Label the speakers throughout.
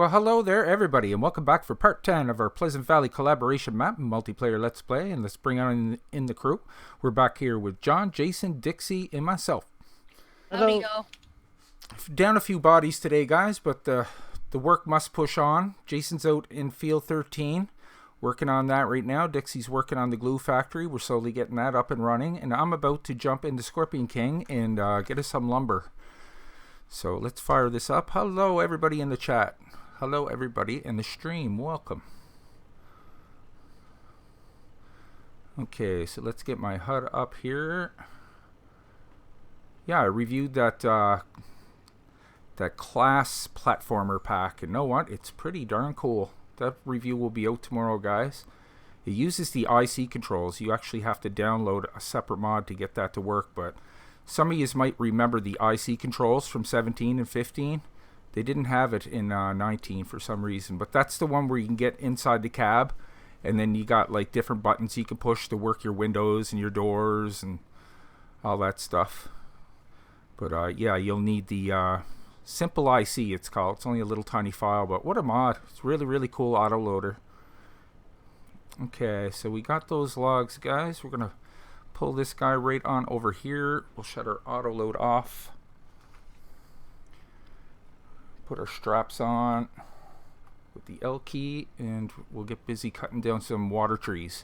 Speaker 1: Well, hello there, everybody, and welcome back for part 10 of our Pleasant Valley collaboration map multiplayer Let's Play. And let's bring on in the crew. We're back here with John, Jason, Dixie, and myself.
Speaker 2: Hello.
Speaker 1: Down a few bodies today, guys, but the work must push on. Jason's out in field 13, working on that right now. Dixie's working on the glue factory. We're slowly getting that up and running. And I'm about to jump into Scorpion King and get us some lumber. So let's fire this up. Hello, everybody in the chat. Hello, everybody in the stream. Welcome. Okay, so let's get my HUD up here. Yeah, I reviewed that that class platformer pack, and you know what? It's pretty darn cool. That review will be out tomorrow, guys. It uses the IC controls. You actually have to download a separate mod to get that to work, but some of you might remember the IC controls from 17 and 15. They didn't have it in 19 for some reason, but that's the one where you can get inside the cab, and then you got like different buttons you can push to work your windows and your doors and all that stuff. But yeah, you'll need the Simple IC, it's called. It's only a little tiny file, but what a mod. It's really, really cool autoloader. Okay, so we got those logs, guys. We're going to pull this guy right on over here. We'll shut our autoload off. Put our straps on with the L key, and we'll get busy cutting down some water trees.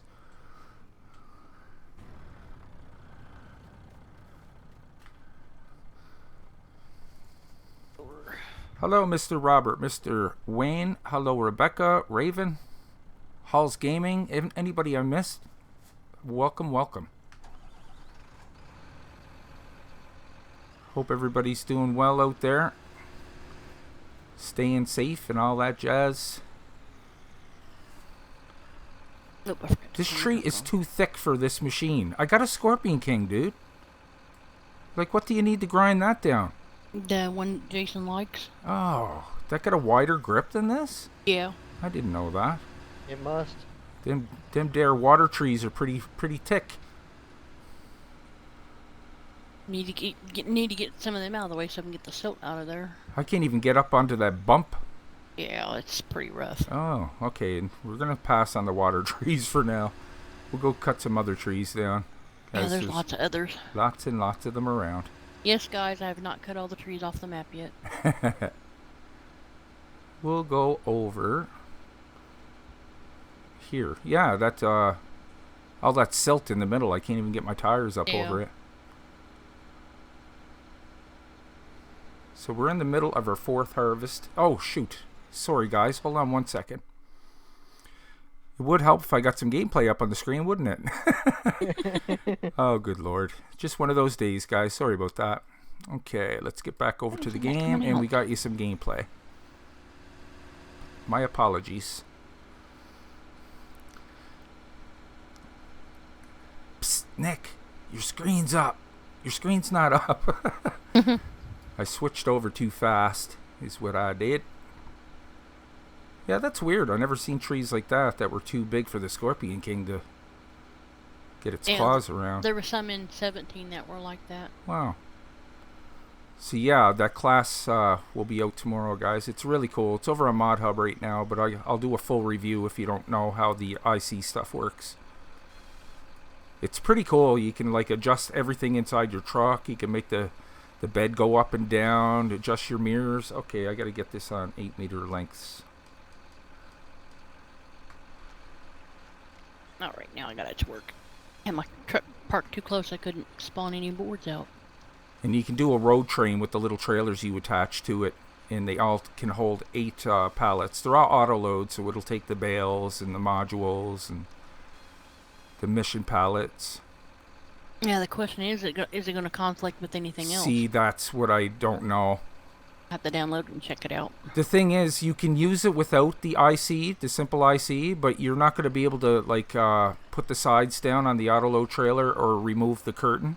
Speaker 1: Hello, Mr. Robert, Mr. Wayne. Hello, Rebecca, Raven, Halls Gaming. Anybody I missed? Welcome, welcome. Hope everybody's doing well out there. Staying safe and all that jazz.
Speaker 2: Nope,
Speaker 1: this tree is too thick for this machine. I got a Scorpion King, dude. Like, what do you need to grind that down?
Speaker 2: The one Jason likes.
Speaker 1: Oh, that got a wider grip than this?
Speaker 2: Yeah.
Speaker 1: I didn't know that.
Speaker 3: It must.
Speaker 1: Them dare water trees are pretty thick.
Speaker 2: Need to get some of them out of the way so I can get the silt out of there.
Speaker 1: I can't even get up onto that bump.
Speaker 2: Yeah, it's pretty rough.
Speaker 1: Oh, okay. We're gonna pass on the water trees for now. We'll go cut some other trees down.
Speaker 2: Yeah, there's lots of others.
Speaker 1: Lots and lots of them around.
Speaker 2: Yes, guys, I have not cut all the trees off the map yet.
Speaker 1: We'll go over here. Yeah, that all that silt in the middle. I can't even get my tires up over it. So we're in the middle of our fourth harvest. Oh, shoot. Sorry, guys. Hold on one second. It would help if I got some gameplay up on the screen, wouldn't it? Oh, good Lord. Just one of those days, guys. Sorry about that. Okay, let's get back over to the game, and we got you some gameplay. My apologies. Psst, Nick, your screen's up. Your screen's not up. I switched over too fast, is what I did. Yeah, that's weird. I've never seen trees like that were too big for the Scorpion King to get its claws around.
Speaker 2: There were some in 17 that were like that.
Speaker 1: Wow. So yeah, that class will be out tomorrow, guys. It's really cool. It's over on Mod Hub right now, but I'll do a full review if you don't know how the IC stuff works. It's pretty cool. You can like adjust everything inside your truck. You can make the bed go up and down, adjust your mirrors. Okay, I got to get this on 8-meter lengths.
Speaker 2: Alright, now I got it to work. And my truck parked too close, I couldn't spawn any boards out.
Speaker 1: And you can do a road train with the little trailers you attach to it, and they all can hold 8 pallets. They're all auto load, so it'll take the bales and the modules and the mission pallets.
Speaker 2: Yeah, the question is it going to conflict with anything else?
Speaker 1: See, that's what I don't know.
Speaker 2: I have to download and check it out.
Speaker 1: The thing is, you can use it without the IC, the simple IC, but you're not going to be able to like put the sides down on the autoload trailer or remove the curtain.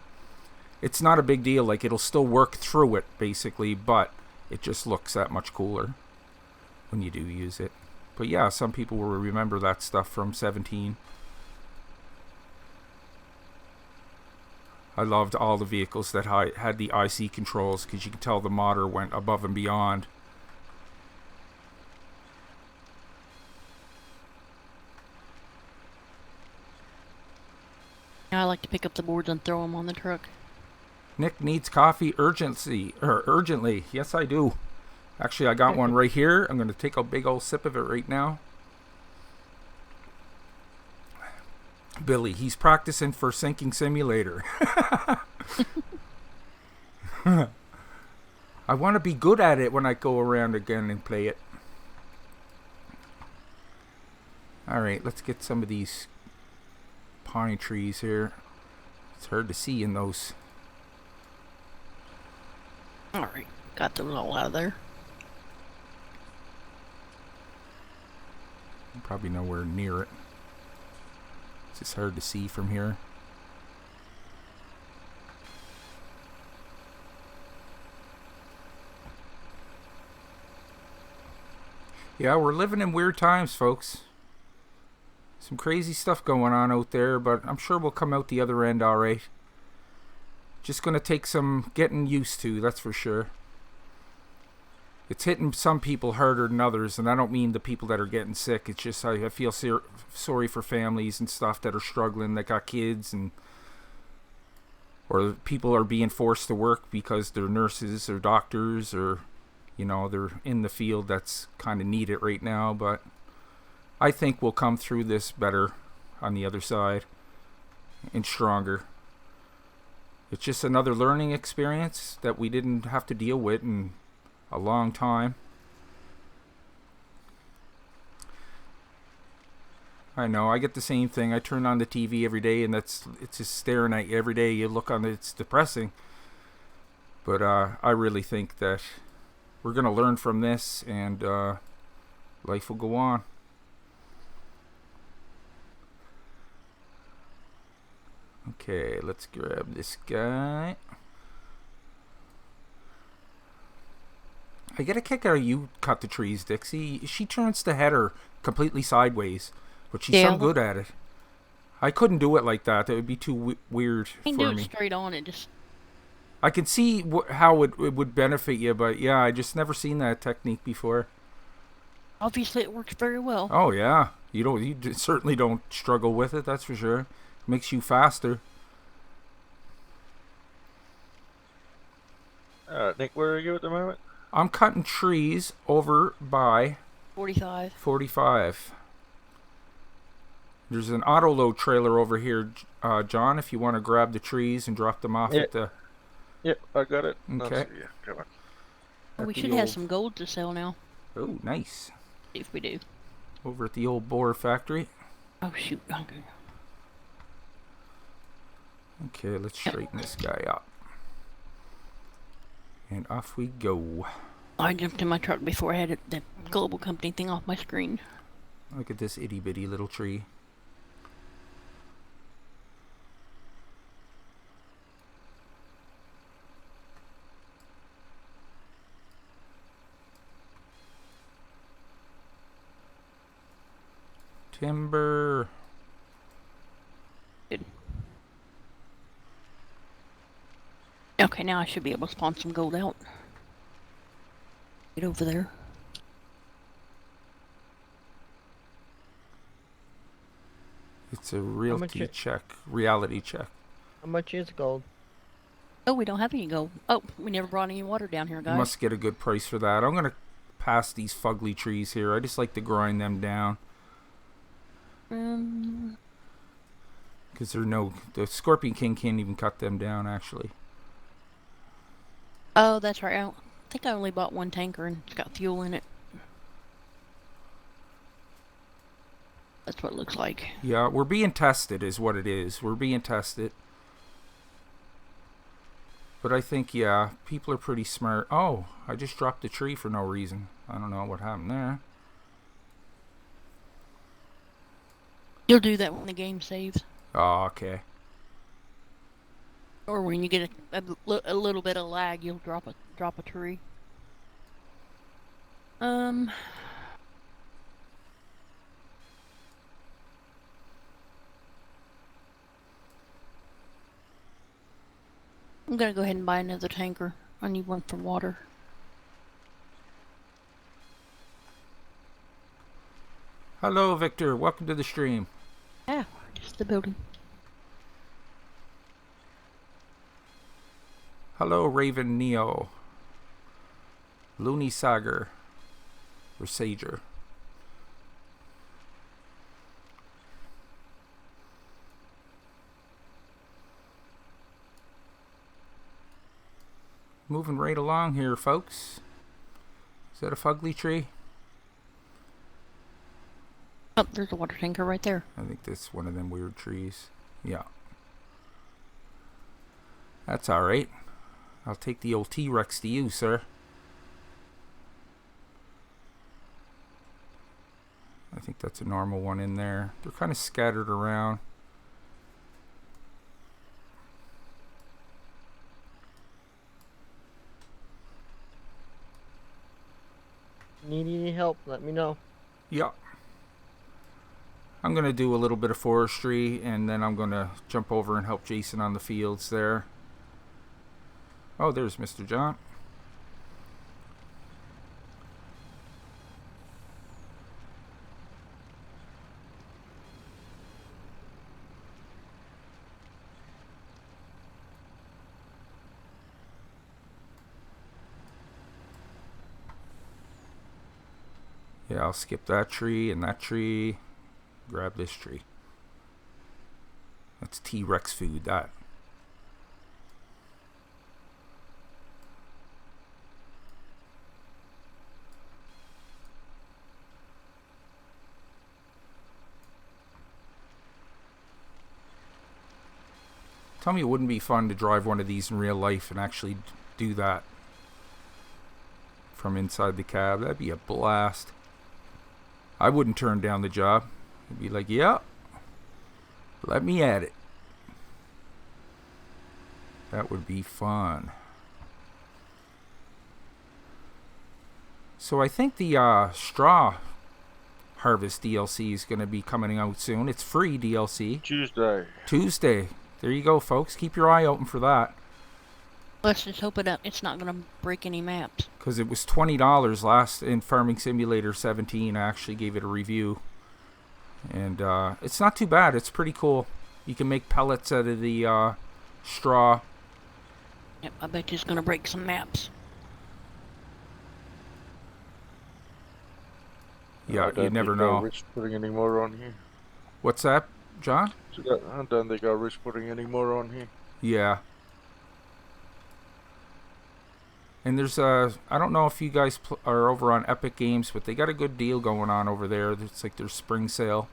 Speaker 1: It's not a big deal. Like, it'll still work through it, basically, but it just looks that much cooler when you do use it. But yeah, some people will remember that stuff from 17. I loved all the vehicles that had the IC controls because you could tell the modder went above and beyond.
Speaker 2: I like to pick up the boards and throw them on the truck.
Speaker 1: Nick needs coffee urgently. Yes, I do. Actually, I got one right here. I'm going to take a big old sip of it right now. Billy, he's practicing for sinking simulator. I want to be good at it when I go around again and play it. Alright, let's get some of these pine trees here. It's hard to see in those.
Speaker 2: Alright, got those all out of there.
Speaker 1: I'm probably nowhere near it. It's just hard to see from here. Yeah, we're living in weird times, folks. Some crazy stuff going on out there, but I'm sure we'll come out the other end alright. Just gonna take some getting used to, that's for sure. It's hitting some people harder than others, and I don't mean the people that are getting sick. It's just I feel sorry for families and stuff that are struggling, that got kids, and or people are being forced to work because they're nurses or doctors, or you know, they're in the field that's kind of needed right now. But I think we'll come through this better on the other side and stronger. It's just another learning experience that we didn't have to deal with in a long time. I know, I get the same thing. I turn on the TV every day and it's just staring at you every day. You look on it, it's depressing. But I really think that we're going to learn from this, and life will go on. Okay, let's grab this guy. I get a kick out of you cut the trees, Dixie. She turns the header completely sideways, but she's so good at it. I couldn't do it like that. That would be too weird for me.
Speaker 2: You can do it straight on. It just...
Speaker 1: I can see how it would benefit you, but yeah, I just never seen that technique before.
Speaker 2: Obviously, it works very well.
Speaker 1: Oh yeah, you certainly don't struggle with it. That's for sure. It makes you faster.
Speaker 3: Nick, where are you at the moment?
Speaker 1: I'm cutting trees over by
Speaker 2: 45.
Speaker 1: There's an auto load trailer over here, John, if you want to grab the trees and drop them off at the...
Speaker 3: Yep, I got it.
Speaker 1: Okay.
Speaker 3: Yeah, come on.
Speaker 2: Well, we should have some gold to sell now.
Speaker 1: Oh, nice.
Speaker 2: If we do.
Speaker 1: Over at the old boar factory.
Speaker 2: Oh, shoot. Okay.
Speaker 1: Okay, let's straighten this guy up. And off we go.
Speaker 2: I jumped in my truck before I had the global company thing off my screen.
Speaker 1: Look at this itty bitty little tree. Timber.
Speaker 2: Good. Okay, now I should be able to spawn some gold out. Get over there.
Speaker 1: It's a reality check. Reality check.
Speaker 4: How much is gold?
Speaker 2: Oh, we don't have any gold. Oh, we never brought any water down here, guys.
Speaker 1: You must get a good price for that. I'm going to pass these fugly trees here. I just like to grind them down. Because the Scorpion King can't even cut them down, actually.
Speaker 2: Oh, that's right. I think I only bought one tanker and it's got fuel in it. That's what it looks like.
Speaker 1: Yeah, we're being tested is what it is. We're being tested. But I think, yeah, people are pretty smart. Oh, I just dropped a tree for no reason. I don't know what happened there.
Speaker 2: You'll do that when the game saves.
Speaker 1: Oh, okay.
Speaker 2: Or when you get a little bit of lag, you'll drop a tree. I'm gonna go ahead and buy another tanker. I need one for water.
Speaker 1: Hello, Victor. Welcome to the stream.
Speaker 2: Yeah, just the building.
Speaker 1: Hello, Raven Neo. Looney Sager. Or Sager. Moving right along here, folks. Is that a fugly tree?
Speaker 2: Oh, there's a water tanker right there.
Speaker 1: I think that's one of them weird trees. Yeah. That's alright. I'll take the old T-Rex to you, sir. I think that's a normal one in there. They're kind of scattered around.
Speaker 4: Need any help? Let me know.
Speaker 1: Yeah. I'm going to do a little bit of forestry, and then I'm going to jump over and help Jason on the fields there. Oh, there's Mr. John. Yeah, I'll skip that tree and that tree. Grab this tree. That's T-Rex food, that. Tell me it wouldn't be fun to drive one of these in real life and actually do that from inside the cab. That'd be a blast. I wouldn't turn down the job. I'd be like, yeah, let me at it. That would be fun. So I think the straw harvest DLC is going to be coming out soon. It's free DLC. Tuesday. There you go, folks. Keep your eye open for that.
Speaker 2: Let's just hope it's not going to break any maps.
Speaker 1: Because it was $20 last in Farming Simulator 17. I actually gave it a review. And it's not too bad. It's pretty cool. You can make pellets out of the straw.
Speaker 2: Yep, I bet it's going to break some maps.
Speaker 1: Yeah, you never know.
Speaker 3: I risk putting any more on here.
Speaker 1: What's that, John?
Speaker 3: I don't think I risk putting any more on here.
Speaker 1: Yeah. And there's I don't know if you guys are over on Epic Games, but they got a good deal going on over there. It's like their spring sale.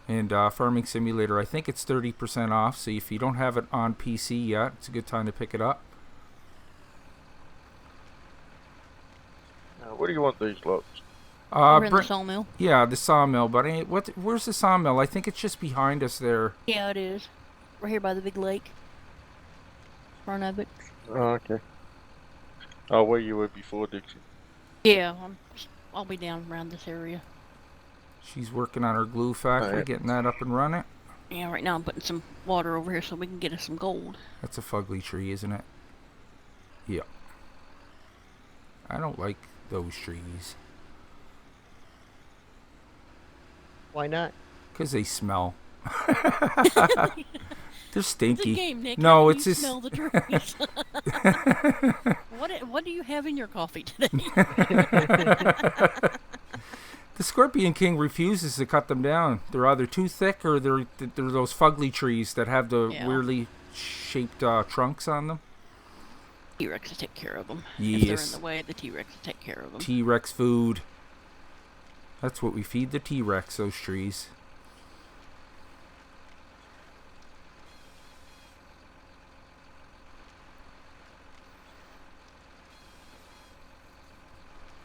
Speaker 1: And Farming Simulator, I think it's 30% off. So if you don't have it on PC yet, it's a good time to pick it up.
Speaker 3: Now, where do you want these lots?
Speaker 2: We're in the sawmill.
Speaker 1: Yeah, the sawmill. But where's the sawmill? I think it's just behind us there.
Speaker 2: Yeah, it is. Right here by the big lake. Front of it.
Speaker 3: Oh, okay. Oh, where you were before, Dixie.
Speaker 2: Yeah, I'll be down around this area.
Speaker 1: She's working on her glue factory, getting that up and running.
Speaker 2: Yeah, right now I'm putting some water over here so we can get us some gold.
Speaker 1: That's a fugly tree, isn't it? Yeah. I don't like those trees.
Speaker 4: Why not?
Speaker 1: Because they smell. They're stinky.
Speaker 2: It's a game, Nick.
Speaker 1: No,
Speaker 2: How
Speaker 1: it's
Speaker 2: do you
Speaker 1: just...
Speaker 2: smell the trees? What do you have in your coffee today?
Speaker 1: The Scorpion King refuses to cut them down. They're either too thick or they're those fugly trees that have the weirdly shaped trunks on them.
Speaker 2: T-Rex will take care of them.
Speaker 1: Yes.
Speaker 2: If they're in the way, the T-Rex will take care of them.
Speaker 1: T-Rex food. That's what we feed the T-Rex, those trees.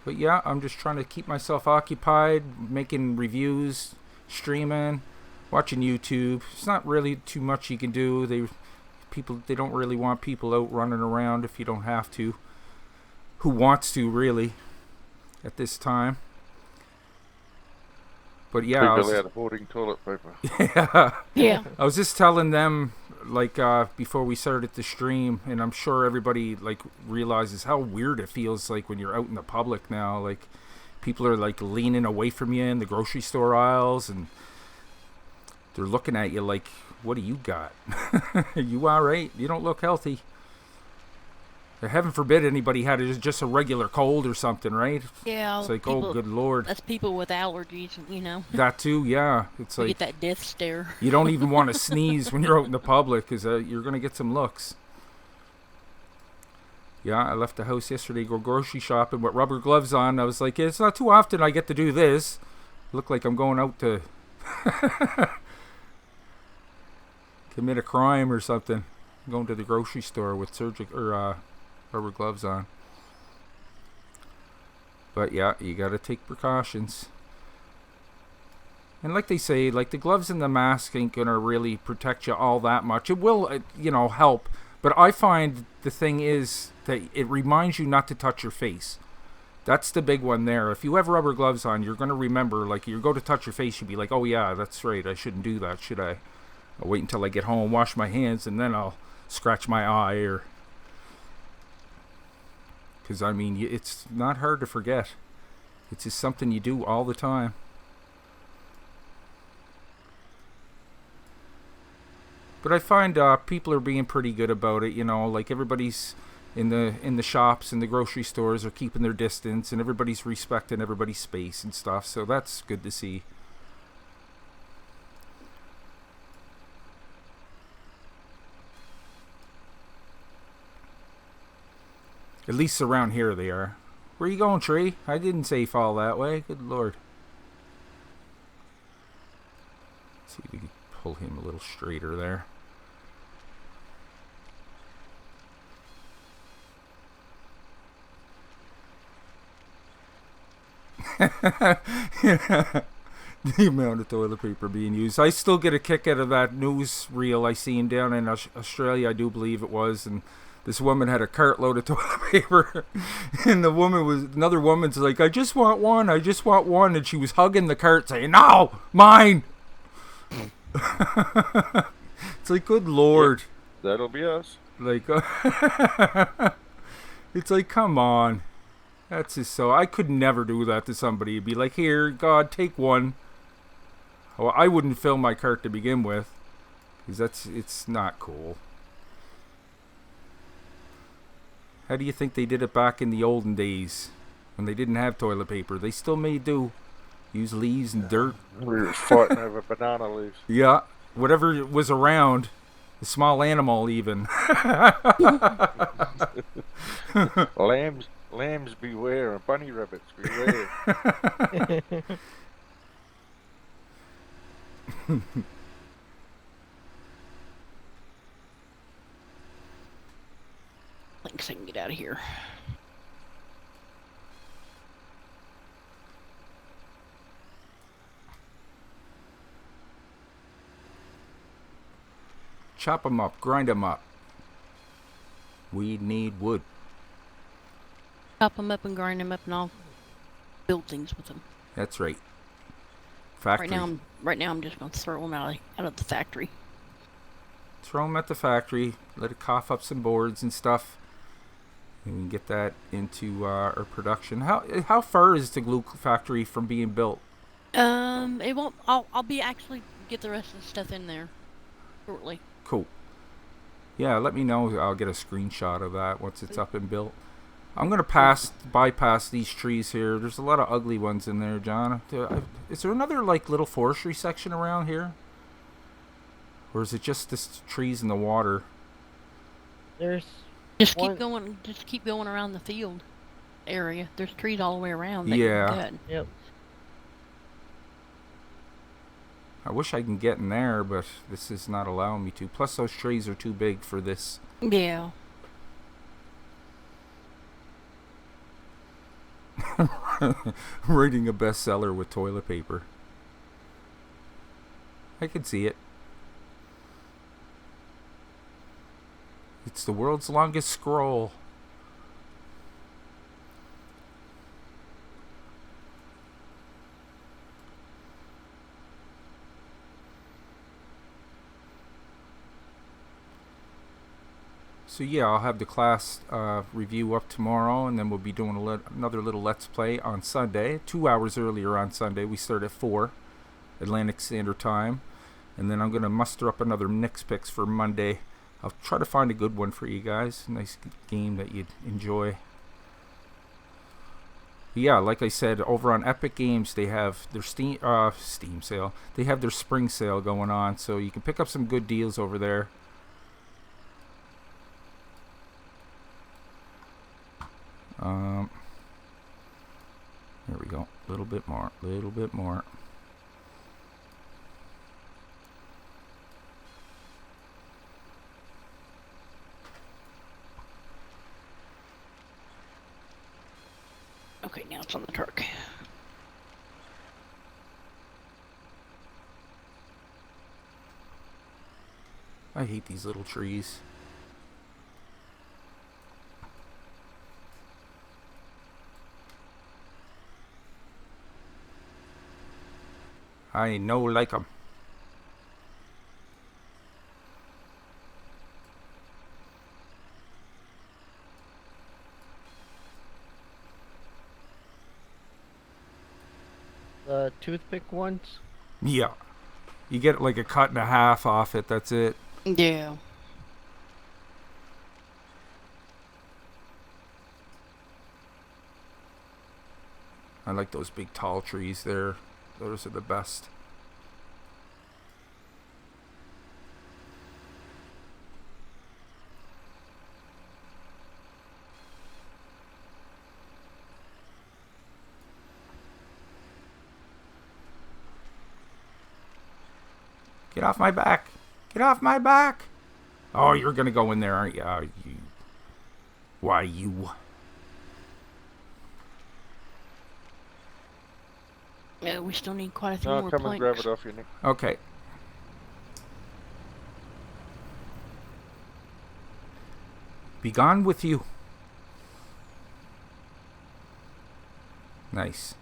Speaker 1: But yeah, I'm just trying to keep myself occupied, making reviews, streaming, watching YouTube. It's not really too much you can do. They don't really want people out running around if you don't have to. Who wants to, really, at this time? But yeah,
Speaker 3: People out hoarding toilet paper.
Speaker 2: Yeah.
Speaker 1: I was just telling them, like, before we started the stream, and I'm sure everybody, like, realizes how weird it feels, like, when you're out in the public now. Like, people are, like, leaning away from you in the grocery store aisles, and they're looking at you like, what do you got? Are you alright? You don't look healthy. Heaven forbid anybody had just a regular cold or something, right?
Speaker 2: Yeah.
Speaker 1: It's like,
Speaker 2: people,
Speaker 1: oh, good Lord.
Speaker 2: That's people with allergies, you know.
Speaker 1: That too, yeah. It's
Speaker 2: You
Speaker 1: like,
Speaker 2: get that death stare.
Speaker 1: you don't even want to sneeze when you're out in the public because you're going to get some looks. Yeah, I left the house yesterday, go grocery shopping with rubber gloves on. I was like, it's not too often I get to do this. Look like I'm going out to commit a crime or something. I'm going to the grocery store with rubber gloves on. But yeah, you got to take precautions. And like they say, like the gloves and the mask ain't going to really protect you all that much. It will, help. But I find the thing is that it reminds you not to touch your face. That's the big one there. If you have rubber gloves on, you're going to remember, like, you go to touch your face, you'll be like, oh yeah, that's right, I shouldn't do that, should I? I'll wait until I get home, wash my hands, and then I'll scratch my eye, or... Because, I mean, it's not hard to forget. It's just something you do all the time. But I find people are being pretty good about it, like everybody's in the shops and the grocery stores are keeping their distance, and everybody's respecting everybody's space and stuff, so that's good to see. At least around here they are. Where you going, tree? I didn't say fall that way. Good Lord. Let's see if we can pull him a little straighter there. The amount of toilet paper being used. I still get a kick out of that news reel I seen down in Australia, I do believe it was, and this woman had a cartload of toilet paper, and another woman's like, I just want one, and she was hugging the cart saying, no, mine. It's like, good Lord.
Speaker 3: Yep, that'll be us.
Speaker 1: Like, it's like, come on. That's just so. I could never do that to somebody. Be like, here, God, take one. Well, I wouldn't fill my cart to begin with, because it's not cool. How do you think they did it back in the olden days when they didn't have toilet paper? They still may do. Use leaves and dirt.
Speaker 3: We were fighting over banana leaves.
Speaker 1: Yeah, whatever was around. A small animal, even.
Speaker 3: Lambs beware and bunny rabbits beware.
Speaker 2: Thanks, I can get out of here.
Speaker 1: Chop them up, grind them up. We need wood.
Speaker 2: Chop them up and grind them up, and I'll build things with them.
Speaker 1: That's right. Factory.
Speaker 2: Right now, I'm just gonna throw them out of the factory.
Speaker 1: Throw them at the factory. Let it cough up some boards and stuff, and we can get that into our production. How far is the glue factory from being built?
Speaker 2: It won't. I'll be actually get the rest of the stuff in there shortly.
Speaker 1: Cool. Yeah, let me know. I'll get a screenshot of that once it's up and built. I'm going to bypass these trees here. There's a lot of ugly ones in there, John. Is there another, like, little forestry section around here? Or is it just this trees in the water?
Speaker 4: There's
Speaker 2: Just keep going around the field area. There's trees all the way around.
Speaker 1: Yeah.
Speaker 4: Yep.
Speaker 1: I wish I can get in there, but this is not allowing me to. Plus, those trees are too big for this.
Speaker 2: Yeah.
Speaker 1: Writing a bestseller with toilet paper. I can see it. It's the world's longest scroll. So yeah, I'll have the class review up tomorrow, and then we'll be doing another little Let's Play on Sunday. 2 hours earlier on Sunday. We start at 4 Atlantic Standard Time. And then I'm going to muster up another Nix Picks for Monday. I'll try to find a good one for you guys. Nice game that you'd enjoy. Yeah, like I said, over on Epic Games, they have their Steam sale. They have their spring sale going on, so you can pick up some good deals over there. There we go. A little bit more. Little bit more.
Speaker 2: Okay, now it's on the truck.
Speaker 1: I hate these little trees. I no like them.
Speaker 4: The toothpick ones?
Speaker 1: Yeah. You get like a cut and a half off it, that's it.
Speaker 2: Yeah.
Speaker 1: I like those big tall trees there. Those are the best. Get off my back. Get off my back. Oh, you're going to go in there, aren't you? You. Why, you?
Speaker 2: Yeah, we still need quite a few
Speaker 3: No,
Speaker 2: more
Speaker 3: come
Speaker 2: planks.
Speaker 3: and grab it off you, Nick.
Speaker 1: Okay. Be gone with you. Nice.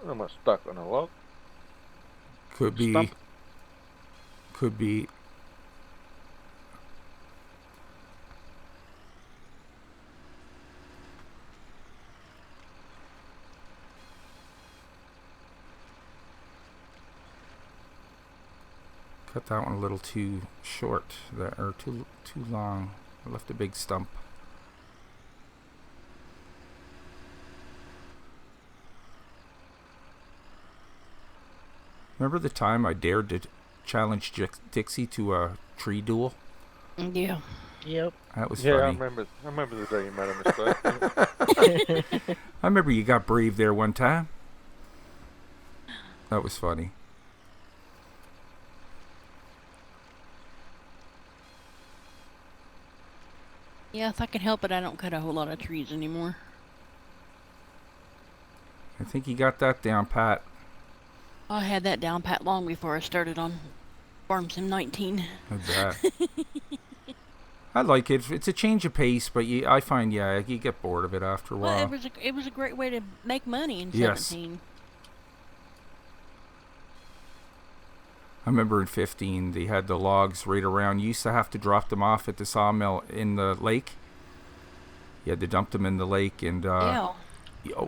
Speaker 3: I'm not stuck on a log.
Speaker 1: Could be.
Speaker 3: Stump.
Speaker 1: Could be. Cut that one a little too short, there, or too long. I left a big stump. Remember the time I dared to challenge Dixie to a tree duel?
Speaker 2: Yeah.
Speaker 4: Yep.
Speaker 1: That was
Speaker 3: Yeah,
Speaker 1: funny.
Speaker 3: I remember the day you made a mistake.
Speaker 1: I remember you got brave there one time. That was funny.
Speaker 2: Yeah, if I can help it, I don't cut a whole lot of trees anymore.
Speaker 1: I think you got that down, Pat.
Speaker 2: I had that down pat long before I started on Farm Sim 19.
Speaker 1: How's that? I like it. It's a change of pace, but I find, you get bored of it after a while.
Speaker 2: Well, it was a great way to make money in
Speaker 1: Yes.
Speaker 2: 17.
Speaker 1: I remember in 15, they had the logs right around. You used to have to drop them off at the sawmill in the lake. You had to dump them in the lake, and
Speaker 2: Yeah.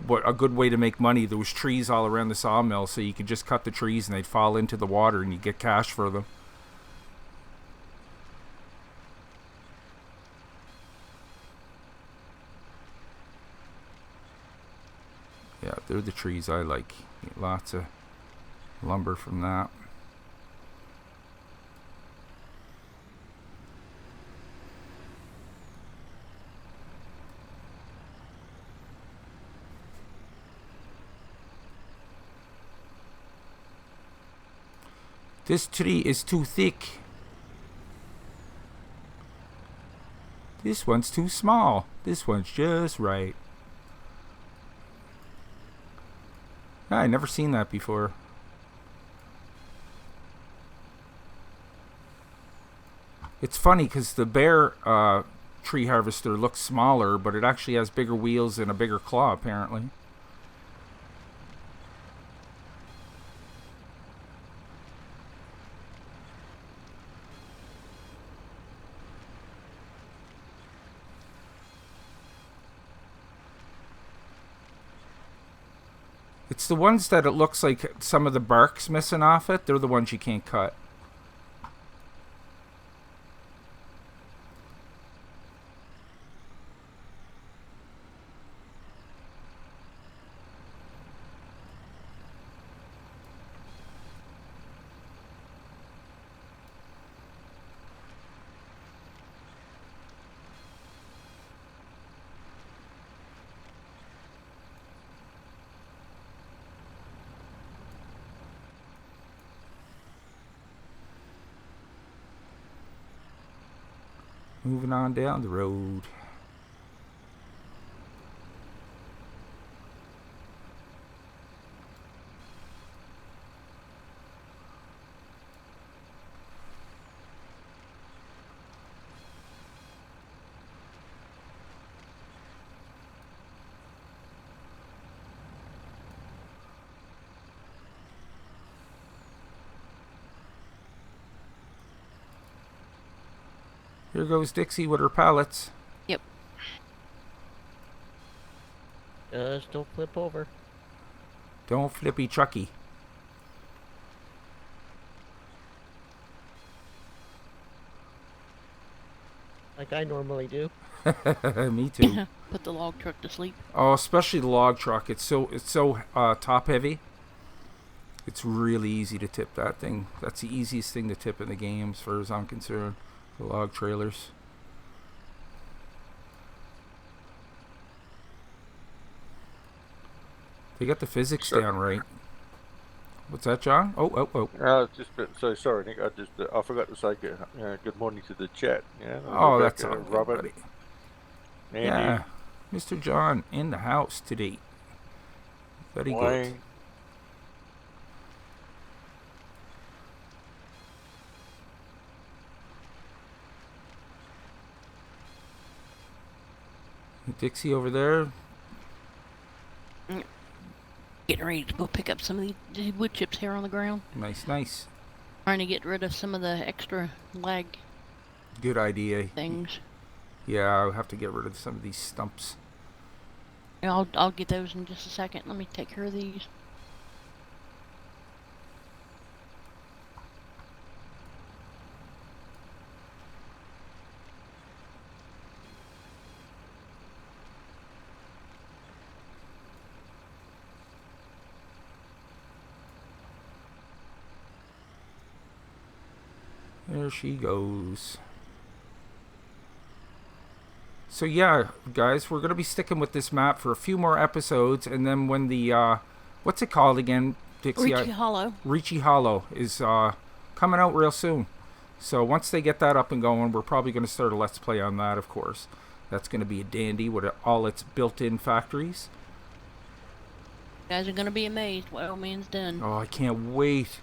Speaker 1: but a good way to make money. There was trees all around the sawmill, so you could just cut the trees and they'd fall into the water, and you get cash for them. Yeah, they're the trees I like. Get lots of lumber from that. This tree is too thick. This one's too small. This one's just right. I never seen that before. It's funny because the bear tree harvester looks smaller, but it actually has bigger wheels and a bigger claw, apparently. It's the ones that it looks like some of the bark's missing off it. They're the ones you can't cut. Moving on down the road. Here goes Dixie with her pallets.
Speaker 2: Yep.
Speaker 4: Just don't flip over.
Speaker 1: Don't flippy Chucky.
Speaker 4: Like I normally do.
Speaker 1: Me too.
Speaker 2: Put the log truck to sleep.
Speaker 1: Oh, especially the log truck. It's so top heavy. It's really easy to tip that thing. That's the easiest thing to tip in the game, as far as I'm concerned. The log trailers. They got the physics down right. What's that, John? Oh.
Speaker 3: Just so sorry, Nick. I forgot to say good morning to the chat. Yeah.
Speaker 1: Oh,
Speaker 3: Rebecca,
Speaker 1: that's all good,
Speaker 3: Robert.
Speaker 1: buddy.
Speaker 3: Andy,
Speaker 1: Yeah, Mr. John in the house today. Very good.
Speaker 3: Wayne.
Speaker 1: Dixie over there.
Speaker 2: Getting ready to go pick up some of these wood chips here on the ground.
Speaker 1: Nice, nice.
Speaker 2: Trying to get rid of some of the extra lag
Speaker 1: Good idea.
Speaker 2: things.
Speaker 1: Yeah, I'll have to get rid of some of these stumps.
Speaker 2: Yeah, I'll get those in just a second. Let me take care of these.
Speaker 1: There she goes. So yeah, guys, we're going to be sticking with this map for a few more episodes, and then when the, what's it called again, Dixie?
Speaker 2: Reachy Hollow.
Speaker 1: Reachy Hollow is coming out real soon. So once they get that up and going, we're probably going to start a Let's Play on that, of course. That's going to be a dandy with all its built-in factories.
Speaker 2: You guys are going to be amazed what old man's done.
Speaker 1: Oh, I can't wait.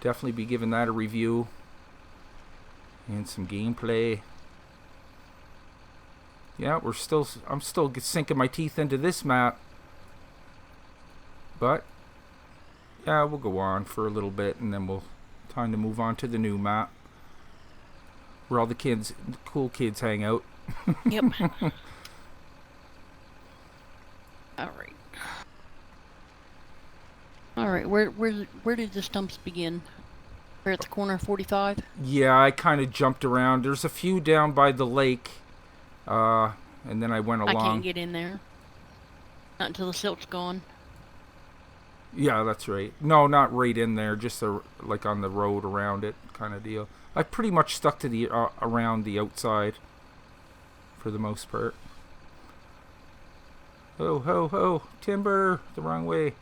Speaker 1: Definitely be giving that a review. And some gameplay. Yeah, I'm still sinking my teeth into this map. But, yeah, we'll go on for a little bit and then time to move on to the new map. Where all the cool kids hang out.
Speaker 2: Yep. Alright. Alright, where did the stumps begin? We're at the corner of 45?
Speaker 1: Yeah, I kind of jumped around. There's a few down by the lake. And then I went along.
Speaker 2: I can't get in there. Not until the silt's gone.
Speaker 1: Yeah, that's right. No, not right in there. Just like on the road around it kind of deal. I pretty much stuck to the around the outside for the most part. Ho, ho, ho. Timber. The wrong way.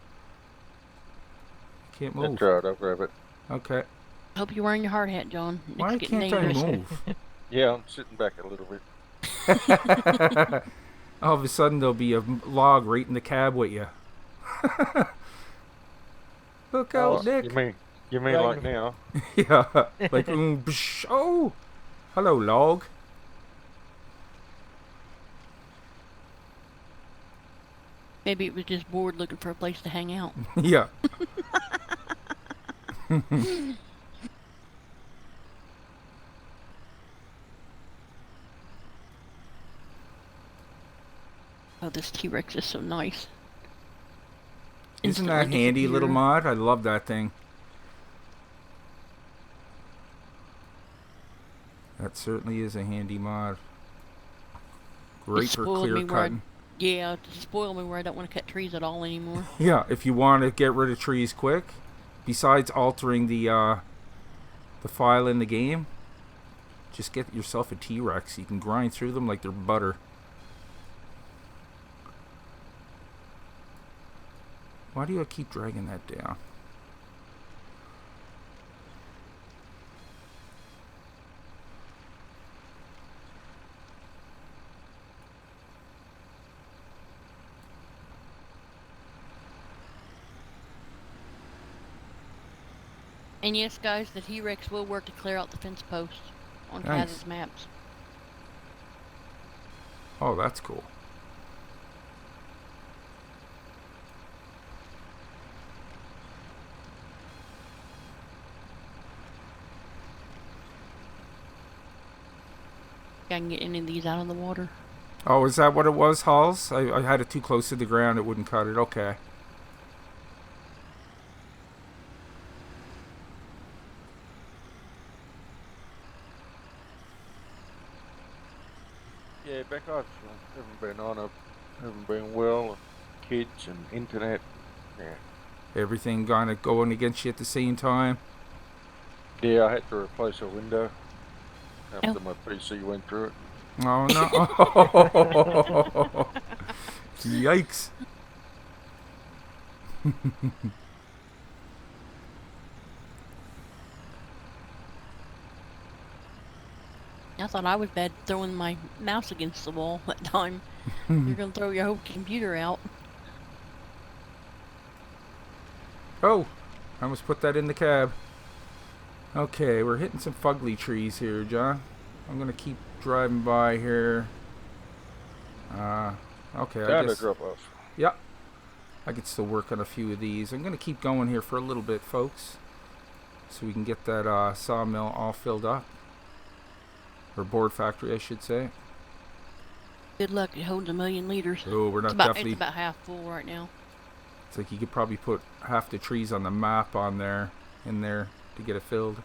Speaker 1: Can't move.
Speaker 3: That's right, I'll grab it.
Speaker 1: Okay.
Speaker 2: Hope you're wearing your hard hat, John. It's
Speaker 1: Why
Speaker 2: getting
Speaker 1: can't I
Speaker 2: dangerous.
Speaker 1: move?
Speaker 3: Yeah, I'm sitting back a little bit.
Speaker 1: All of a sudden there'll be a log right in the cab with you. Look out, Nick.
Speaker 3: You mean
Speaker 4: Right.
Speaker 3: like now?
Speaker 1: Yeah. Like, psh, oh. Hello, log.
Speaker 2: Maybe it was just bored looking for a place to hang out.
Speaker 1: Yeah.
Speaker 2: Oh, this T-Rex is so nice.
Speaker 1: Isn't that
Speaker 2: Instantly
Speaker 1: handy little
Speaker 2: disappear.
Speaker 1: mod? I love that thing. That certainly is a handy mod. Great for
Speaker 2: spoiled
Speaker 1: clear
Speaker 2: me where I-
Speaker 1: cutting.
Speaker 2: Yeah, it spoiled me where I don't want to cut trees at all anymore.
Speaker 1: Yeah, if you want to get rid of trees quick, besides altering the file in the game, just get yourself a T-Rex. You can grind through them like they're butter. Why do I keep dragging that down?
Speaker 2: And yes, guys, the T-Rex will work to clear out the fence posts on
Speaker 1: Nice.
Speaker 2: Kaz's maps.
Speaker 1: Oh, that's cool.
Speaker 2: I can get any of these out of the water.
Speaker 1: Oh, is that what it was, Halls? I had it too close to the ground. It wouldn't cut it. Okay.
Speaker 3: Yeah, back I've haven't been on. I haven't been well. Kids and internet. Yeah.
Speaker 1: Everything kind of going against you at the same time.
Speaker 3: Yeah, I had to replace a window after
Speaker 2: Oh.
Speaker 3: my PC went through it.
Speaker 1: Oh, no. Yikes.
Speaker 2: I thought I was bad throwing my mouse against the wall that time. You're gonna throw your whole computer out.
Speaker 1: Oh, I almost put that in the cab. Okay, we're hitting some fugly trees here, John. I'm going to keep driving by here. Okay, I
Speaker 3: Down to
Speaker 1: guess...
Speaker 3: drop off.
Speaker 1: Yeah, I could still work on a few of these. I'm going to keep going here for a little bit, folks, so we can get that sawmill all filled up. Or board factory, I should say.
Speaker 2: Good luck, it holds 1,000,000 liters.
Speaker 1: Oh, we're not
Speaker 2: It's
Speaker 1: definitely...
Speaker 2: about half full right now.
Speaker 1: It's like you could probably put half the trees on the map on there, in there, to get it filled.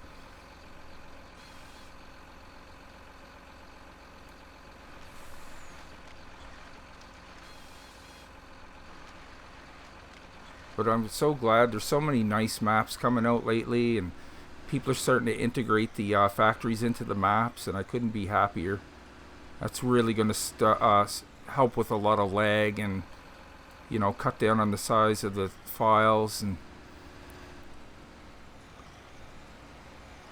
Speaker 1: But I'm so glad there's so many nice maps coming out lately, and people are starting to integrate the factories into the maps, and I couldn't be happier. That's really going to help with a lot of lag and, you know, cut down on the size of the files, and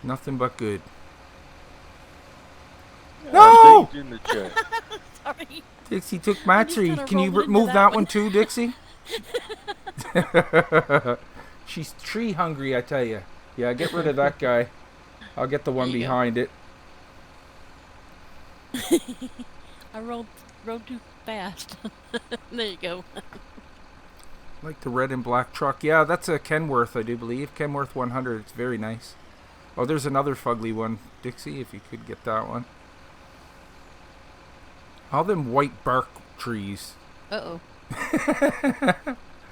Speaker 1: nothing but good. No!
Speaker 3: Dean's in the chat.
Speaker 2: Sorry.
Speaker 1: Dixie took my
Speaker 2: just
Speaker 1: tree.
Speaker 2: kinda
Speaker 1: Can you
Speaker 2: rolled into
Speaker 1: move
Speaker 2: that
Speaker 1: that
Speaker 2: one.
Speaker 1: one too, Dixie? She's tree hungry, I tell you. Yeah, get rid of that guy. I'll get the one
Speaker 2: There you go.
Speaker 1: behind it.
Speaker 2: I rolled too fast. There you go.
Speaker 1: Like the red and black truck. Yeah, that's a Kenworth, I do believe. Kenworth 100. It's very nice. Oh, there's another fugly one, Dixie, if you could get that one. All them white bark trees.
Speaker 2: Uh-oh.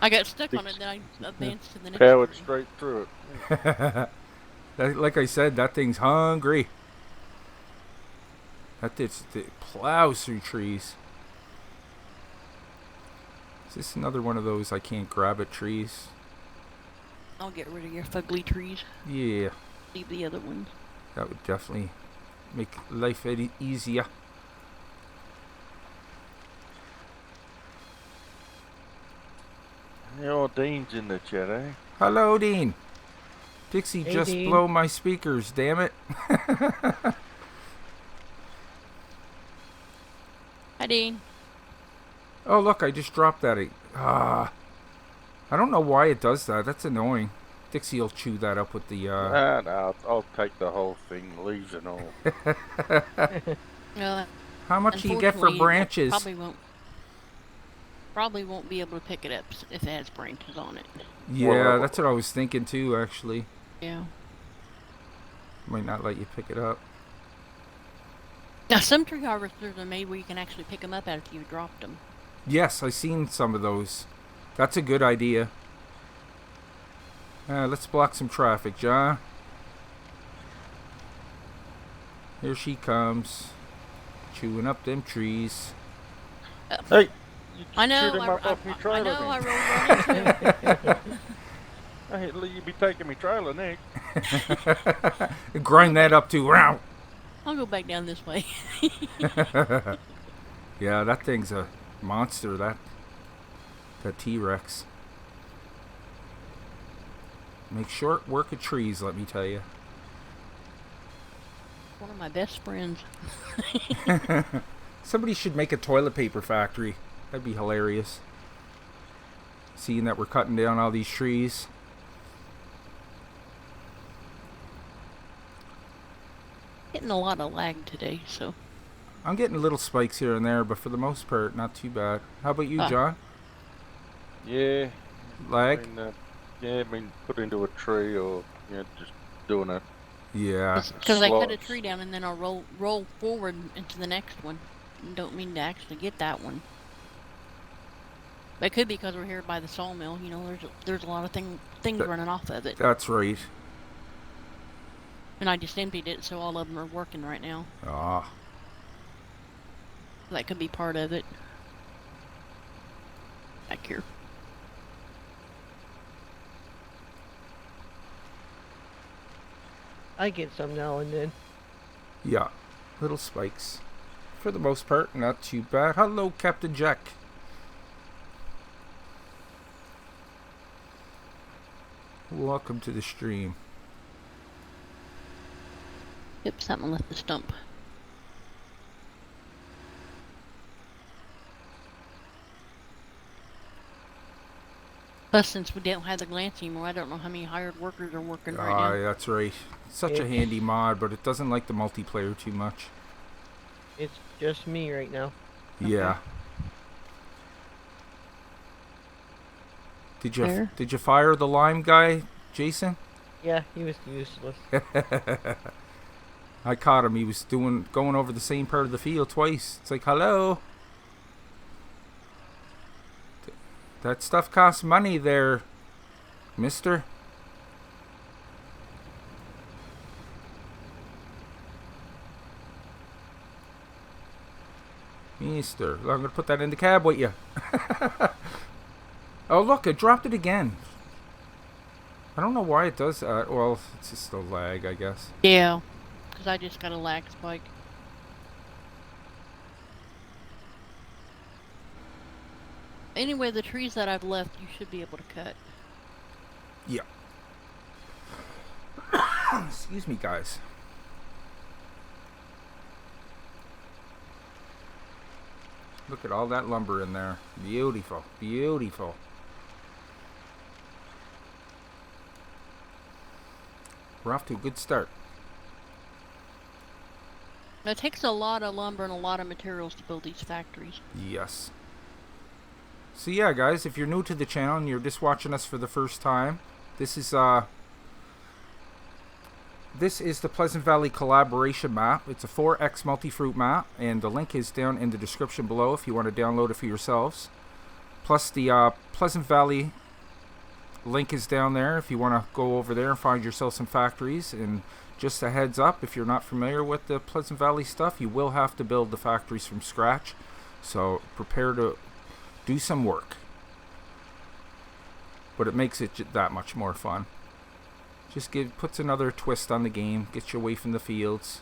Speaker 2: I got stuck on it, then I advanced to the next
Speaker 3: Powered
Speaker 2: tree.
Speaker 3: straight through it.
Speaker 1: Like I said, that thing's hungry. It plows through trees. Is this another one of those I can't grab at trees?
Speaker 2: I'll get rid of your fugly trees.
Speaker 1: Yeah,
Speaker 2: Leave the other ones.
Speaker 1: that would definitely make life easier.
Speaker 3: Yeah, old Dean's in the chat, eh?
Speaker 1: Hello, Dean. Dixie
Speaker 4: Hey,
Speaker 1: just
Speaker 4: Dean.
Speaker 1: blow my speakers, damn it.
Speaker 2: Hi, Dean.
Speaker 1: Oh, look, I just dropped that. I don't know why it does that. That's annoying. Dixie will chew that up with the.
Speaker 3: No, I'll take the whole thing, leaves and all.
Speaker 2: Uh,
Speaker 1: How much do you get for
Speaker 2: unfortunately, you
Speaker 1: branches?
Speaker 2: probably won't be able to pick it up if it has branches on it.
Speaker 1: Yeah,
Speaker 3: Well,
Speaker 1: that's what I was thinking too. Actually,
Speaker 2: Yeah.
Speaker 1: might not let you pick it up.
Speaker 2: Now, some tree harvesters are made where you can actually pick them up after you've dropped them.
Speaker 1: Yes, I've seen some of those. That's a good idea. Let's block some traffic, John. Here she comes, chewing up them trees.
Speaker 3: Hey, you
Speaker 2: I know.
Speaker 3: chewed him up off me
Speaker 2: I
Speaker 3: trailer.
Speaker 2: know. I rolled right into it.
Speaker 3: Hey, you be taking me trailer next.
Speaker 1: Grind that up too. Row.
Speaker 2: I'll go back down this way.
Speaker 1: Yeah, that thing's a monster. That T-Rex. Make short work of trees, let me tell you.
Speaker 2: One of my best friends.
Speaker 1: Somebody should make a toilet paper factory. That'd be hilarious. Seeing that we're cutting down all these trees.
Speaker 2: Getting a lot of lag today, so.
Speaker 1: I'm getting little spikes here and there, but for the most part, not too bad. How about you, John?
Speaker 3: Yeah.
Speaker 1: Lag?
Speaker 3: I've been put into a tree or just doing it.
Speaker 1: Yeah.
Speaker 2: Because I cut a
Speaker 3: Slots.
Speaker 2: tree down and then I'll roll forward into the next one. Don't mean to actually get that one. But it could be because we're here by the sawmill. You know, there's a lot of things running off of it.
Speaker 1: That's right.
Speaker 2: And I just emptied it, so all of them are working right now.
Speaker 1: Ah.
Speaker 2: That could be part of it. Back here.
Speaker 4: I get some now and then.
Speaker 1: Yeah. Little spikes. For the most part, not too bad. Hello, Captain Jack. Welcome to the stream.
Speaker 2: Yep, something left the stump. Plus, since we don't have the glance anymore, I don't know how many hired workers are working right now.
Speaker 1: That's right. Such a handy mod, but it doesn't like the multiplayer too much.
Speaker 4: It's just me right now.
Speaker 1: Yeah.
Speaker 2: Fair.
Speaker 1: Did you fire the lime guy, Jason?
Speaker 4: Yeah, he was useless.
Speaker 1: I caught him. He was going over the same part of the field twice. It's like, hello. That stuff costs money there, mister. Mister. I'm going to put that in the cab with you. Oh, look, it dropped it again. I don't know why it does that. Well, it's just a lag, I guess.
Speaker 2: Yeah, because I just got a lag spike. Anyway, the trees that I've left, you should be able to cut.
Speaker 1: Yeah. Excuse me, guys. Look at all that lumber in there. Beautiful. Beautiful. We're off to a good start.
Speaker 2: It takes a lot of lumber and a lot of materials to build these factories.
Speaker 1: Yes. So yeah, guys, if you're new to the channel and you're just watching us for the first time, this is the Pleasant Valley collaboration map. It's a 4x multi-fruit map, and the link is down in the description below if you want to download it for yourselves. Plus the Pleasant Valley link is down there if you want to go over there and find yourself some factories. And just a heads up, if you're not familiar with the Pleasant Valley stuff, you will have to build the factories from scratch. So prepare to do some work. But it makes it that much more fun. Just puts another twist on the game, gets you away from the fields.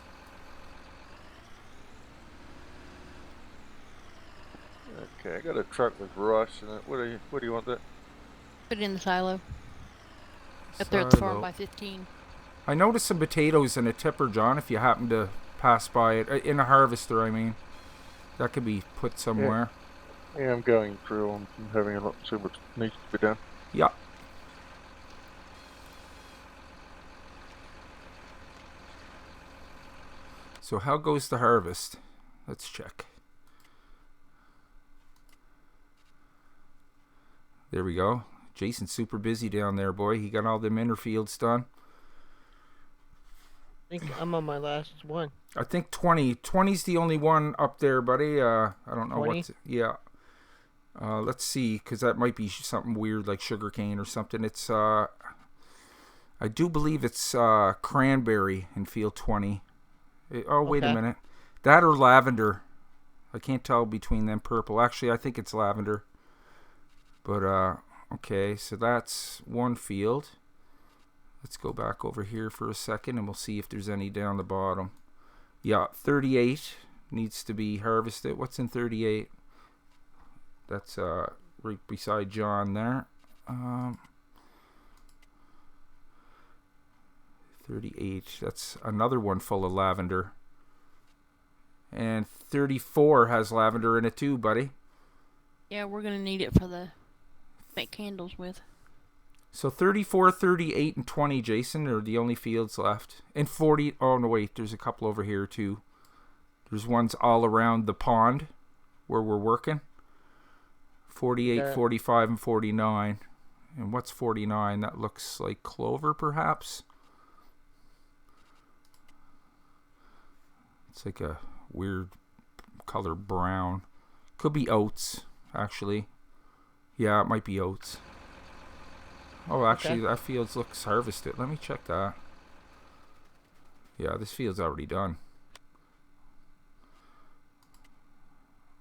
Speaker 3: Okay, I got a truck with rice in it. What do you want that?
Speaker 2: Put it in the silo. Up there at the farm
Speaker 1: Silo.
Speaker 2: by 15.
Speaker 1: I noticed some potatoes in a tipper, John, if you happen to pass by it. In a harvester, I mean. That could be put somewhere.
Speaker 3: Yeah, I'm going through. I'm having a look, see what needs to be done.
Speaker 1: Yeah. So how goes the harvest? Let's check. There we go. Jason's super busy down there, boy. He got all them inner fields done.
Speaker 4: I think I'm on my last one.
Speaker 1: I think 20. 20's the only one up there, buddy. I don't know
Speaker 4: 20?
Speaker 1: what's... Yeah. Let's see, because that might be something weird like sugarcane or something. It's... I do believe it's cranberry in field 20. Oh, wait a
Speaker 4: Okay.
Speaker 1: minute. That or lavender. I can't tell between them purple. Actually, I think it's lavender. But, okay, so that's one field. Let's go back over here for a second and we'll see if there's any down the bottom. Yeah, 38 needs to be harvested. What's in 38? That's right beside John there. 38, that's another one full of lavender. And 34 has lavender in it too, buddy.
Speaker 2: Yeah, we're gonna need it for the make candles with.
Speaker 1: So 34, 38, and 20, Jason, are the only fields left. And 40, oh no wait, there's a couple over here too. There's ones all around the pond where we're working. 48,
Speaker 4: Yeah.
Speaker 1: 45, and 49. And what's 49? That looks like clover, perhaps? It's like a weird color brown. Could be oats, actually. Yeah, it might be oats. Oh, actually,
Speaker 4: Okay.
Speaker 1: that field looks harvested. Let me check that. Yeah, this field's already done.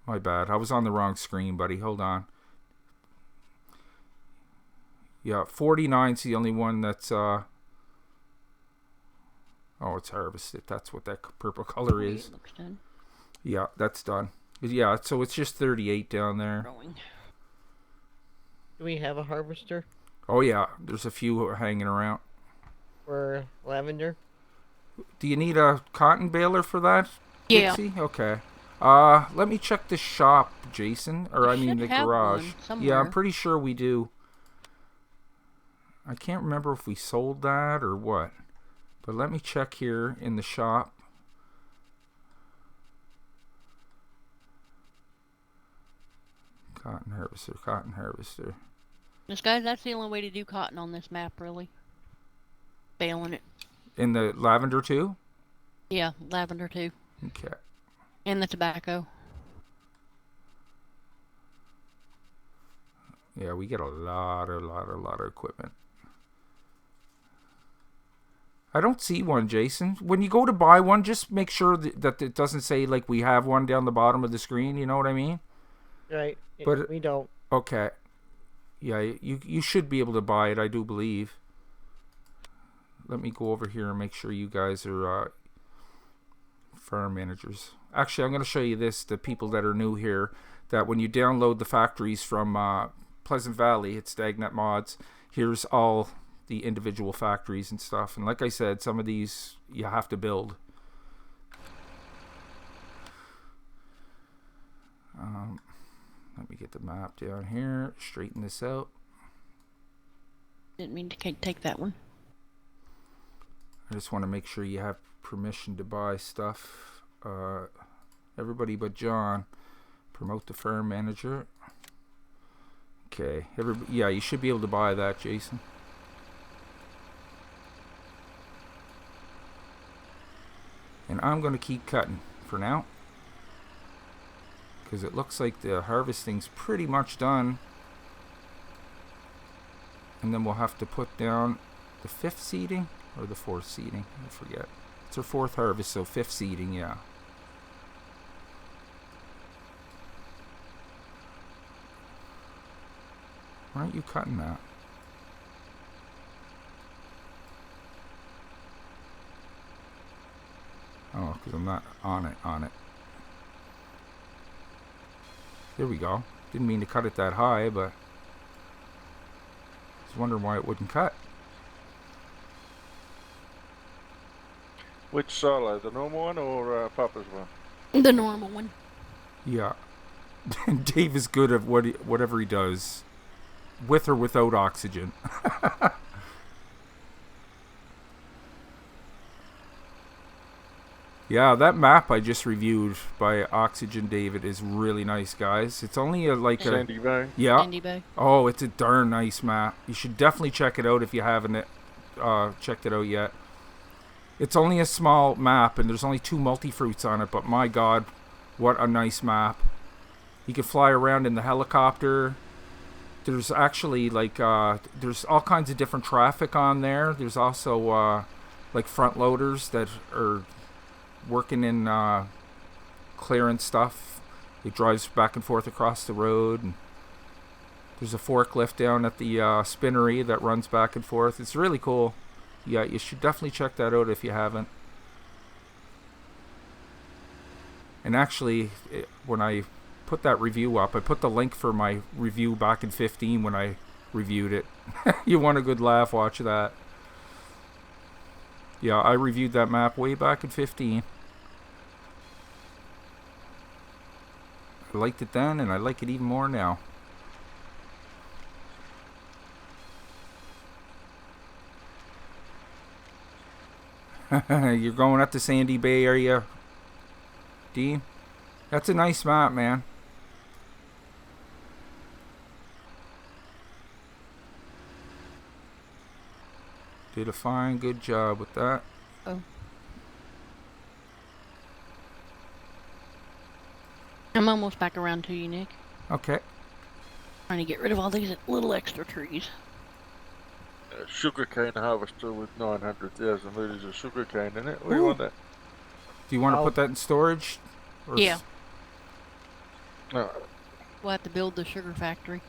Speaker 1: My bad. I was on the wrong screen, buddy. Hold on. Yeah, 49's the only one that's... Oh, it's harvested. That's what that purple color is.
Speaker 2: It looks done.
Speaker 1: Yeah, that's done. Yeah, so it's just 38 down there.
Speaker 2: Growing.
Speaker 4: Do we have a harvester
Speaker 1: Oh, yeah. There's a few hanging around.
Speaker 4: for lavender?
Speaker 1: Do you need a cotton baler for that,
Speaker 2: Yeah.
Speaker 1: Dixie? Okay. Let me check the shop, Jason. Or I
Speaker 2: We
Speaker 1: mean
Speaker 2: should
Speaker 1: the
Speaker 2: have
Speaker 1: garage.
Speaker 2: one
Speaker 1: Yeah,
Speaker 2: somewhere.
Speaker 1: I'm pretty sure we do. I can't remember if we sold that or what. But let me check here in the shop. Cotton harvester, cotton harvester.
Speaker 2: This guys, that's the only way to do cotton on this map, really. Baling it.
Speaker 1: In the lavender too?
Speaker 2: Yeah, lavender too.
Speaker 1: Okay.
Speaker 2: And the tobacco.
Speaker 1: Yeah, we get a lot of equipment. I don't see one, Jason. When you go to buy one, just make sure that it doesn't say like we have one down the bottom of the screen. You know what I mean?
Speaker 4: Right.
Speaker 1: But-
Speaker 4: we don't.
Speaker 1: Okay. Yeah, you should be able to buy it, I do believe. Let me go over here and make sure you guys are farm managers. Actually, I'm going to show you this, the people that are new here, that when you download the factories from Pleasant Valley, it's Dagnet mods. Here's all the individual factories and stuff. And like I said, some of these you have to build. Let me get the map down here, straighten this out.
Speaker 2: Didn't mean to take that one.
Speaker 1: I just want to make sure you have permission to buy stuff. Everybody but John. Promote the farm manager. Okay. Yeah, you should be able to buy that, Jason. And I'm going to keep cutting for now. Because it looks like the harvesting's pretty much done. And then we'll have to put down the 5th seeding or the 4th seeding. I forget. It's our 4th harvest, so 5th seeding, yeah. Why aren't you cutting that? Oh, because I'm not on it. There we go. Didn't mean to cut it that high, but I was wondering why it wouldn't cut.
Speaker 3: Which solo, the normal one or Papa's one?
Speaker 2: The normal one.
Speaker 1: Yeah. Dave is good at whatever he does, with or without oxygen. Yeah, that map I just reviewed by Oxygen David is really nice, guys. It's only like a
Speaker 3: Sandy Bay.
Speaker 1: yeah.
Speaker 2: Sandy Bay.
Speaker 1: Oh, it's a darn nice map. You should definitely check it out if you haven't checked it out yet. It's only a small map, and there's only 2 multi-fruits on it, but my god, what a nice map. You can fly around in the helicopter. There's actually, like, there's all kinds of different traffic on there. There's also, like, front loaders that are working in clearing stuff. It drives back and forth across the road. And there's a forklift down at the spinnery that runs back and forth. It's really cool. Yeah, you should definitely check that out if you haven't. And actually, when I put that review up, I put the link for my review back in 15 when I reviewed it. You want a good laugh, watch that. Yeah, I reviewed that map way back in 15. I liked it then, and I like it even more now. You're going up to Sandy Bay area, Dean? That's a nice map, man. Did a fine, good job with that.
Speaker 2: Oh. I'm almost back around to you, Nick.
Speaker 1: Okay.
Speaker 2: Trying to get rid of all these little extra trees.
Speaker 3: A sugarcane harvester with 900,000 litres of sugarcane in it. Where do you
Speaker 1: Ooh.
Speaker 3: want that?
Speaker 1: Do you want to put that in storage? Or
Speaker 2: Yeah.
Speaker 3: No.
Speaker 2: We'll have to build the sugar factory.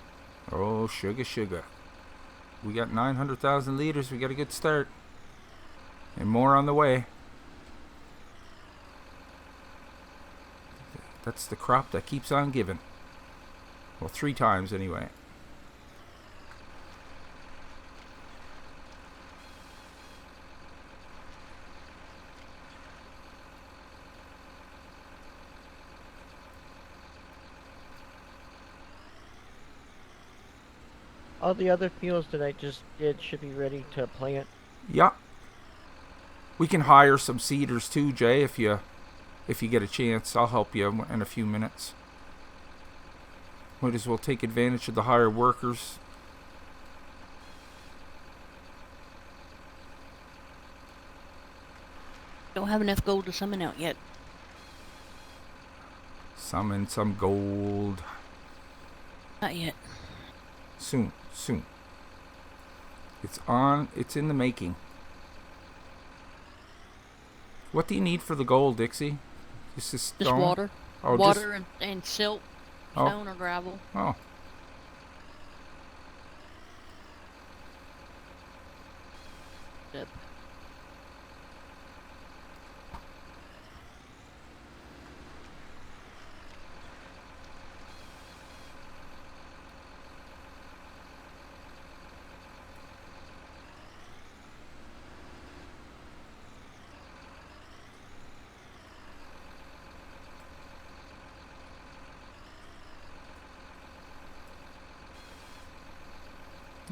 Speaker 1: Oh, sugar. We got 900,000 liters. We got a good start. And more on the way. That's the crop that keeps on giving. Well, 3 times anyway.
Speaker 4: All the other fields that I just did should be ready to plant.
Speaker 1: Yeah. We can hire some seeders too, Jay, if you get a chance. I'll help you in a few minutes. Might as well take advantage of the hired workers.
Speaker 2: Don't have enough gold to summon out yet.
Speaker 1: Summon some gold.
Speaker 2: Not yet.
Speaker 1: Soon. It's in the making. What do you need for the gold, Dixie? Just
Speaker 2: Just
Speaker 1: stone?
Speaker 2: water.
Speaker 1: Oh,
Speaker 2: Water and silt.
Speaker 1: Oh.
Speaker 2: Stone or gravel.
Speaker 1: Oh.
Speaker 2: Yep.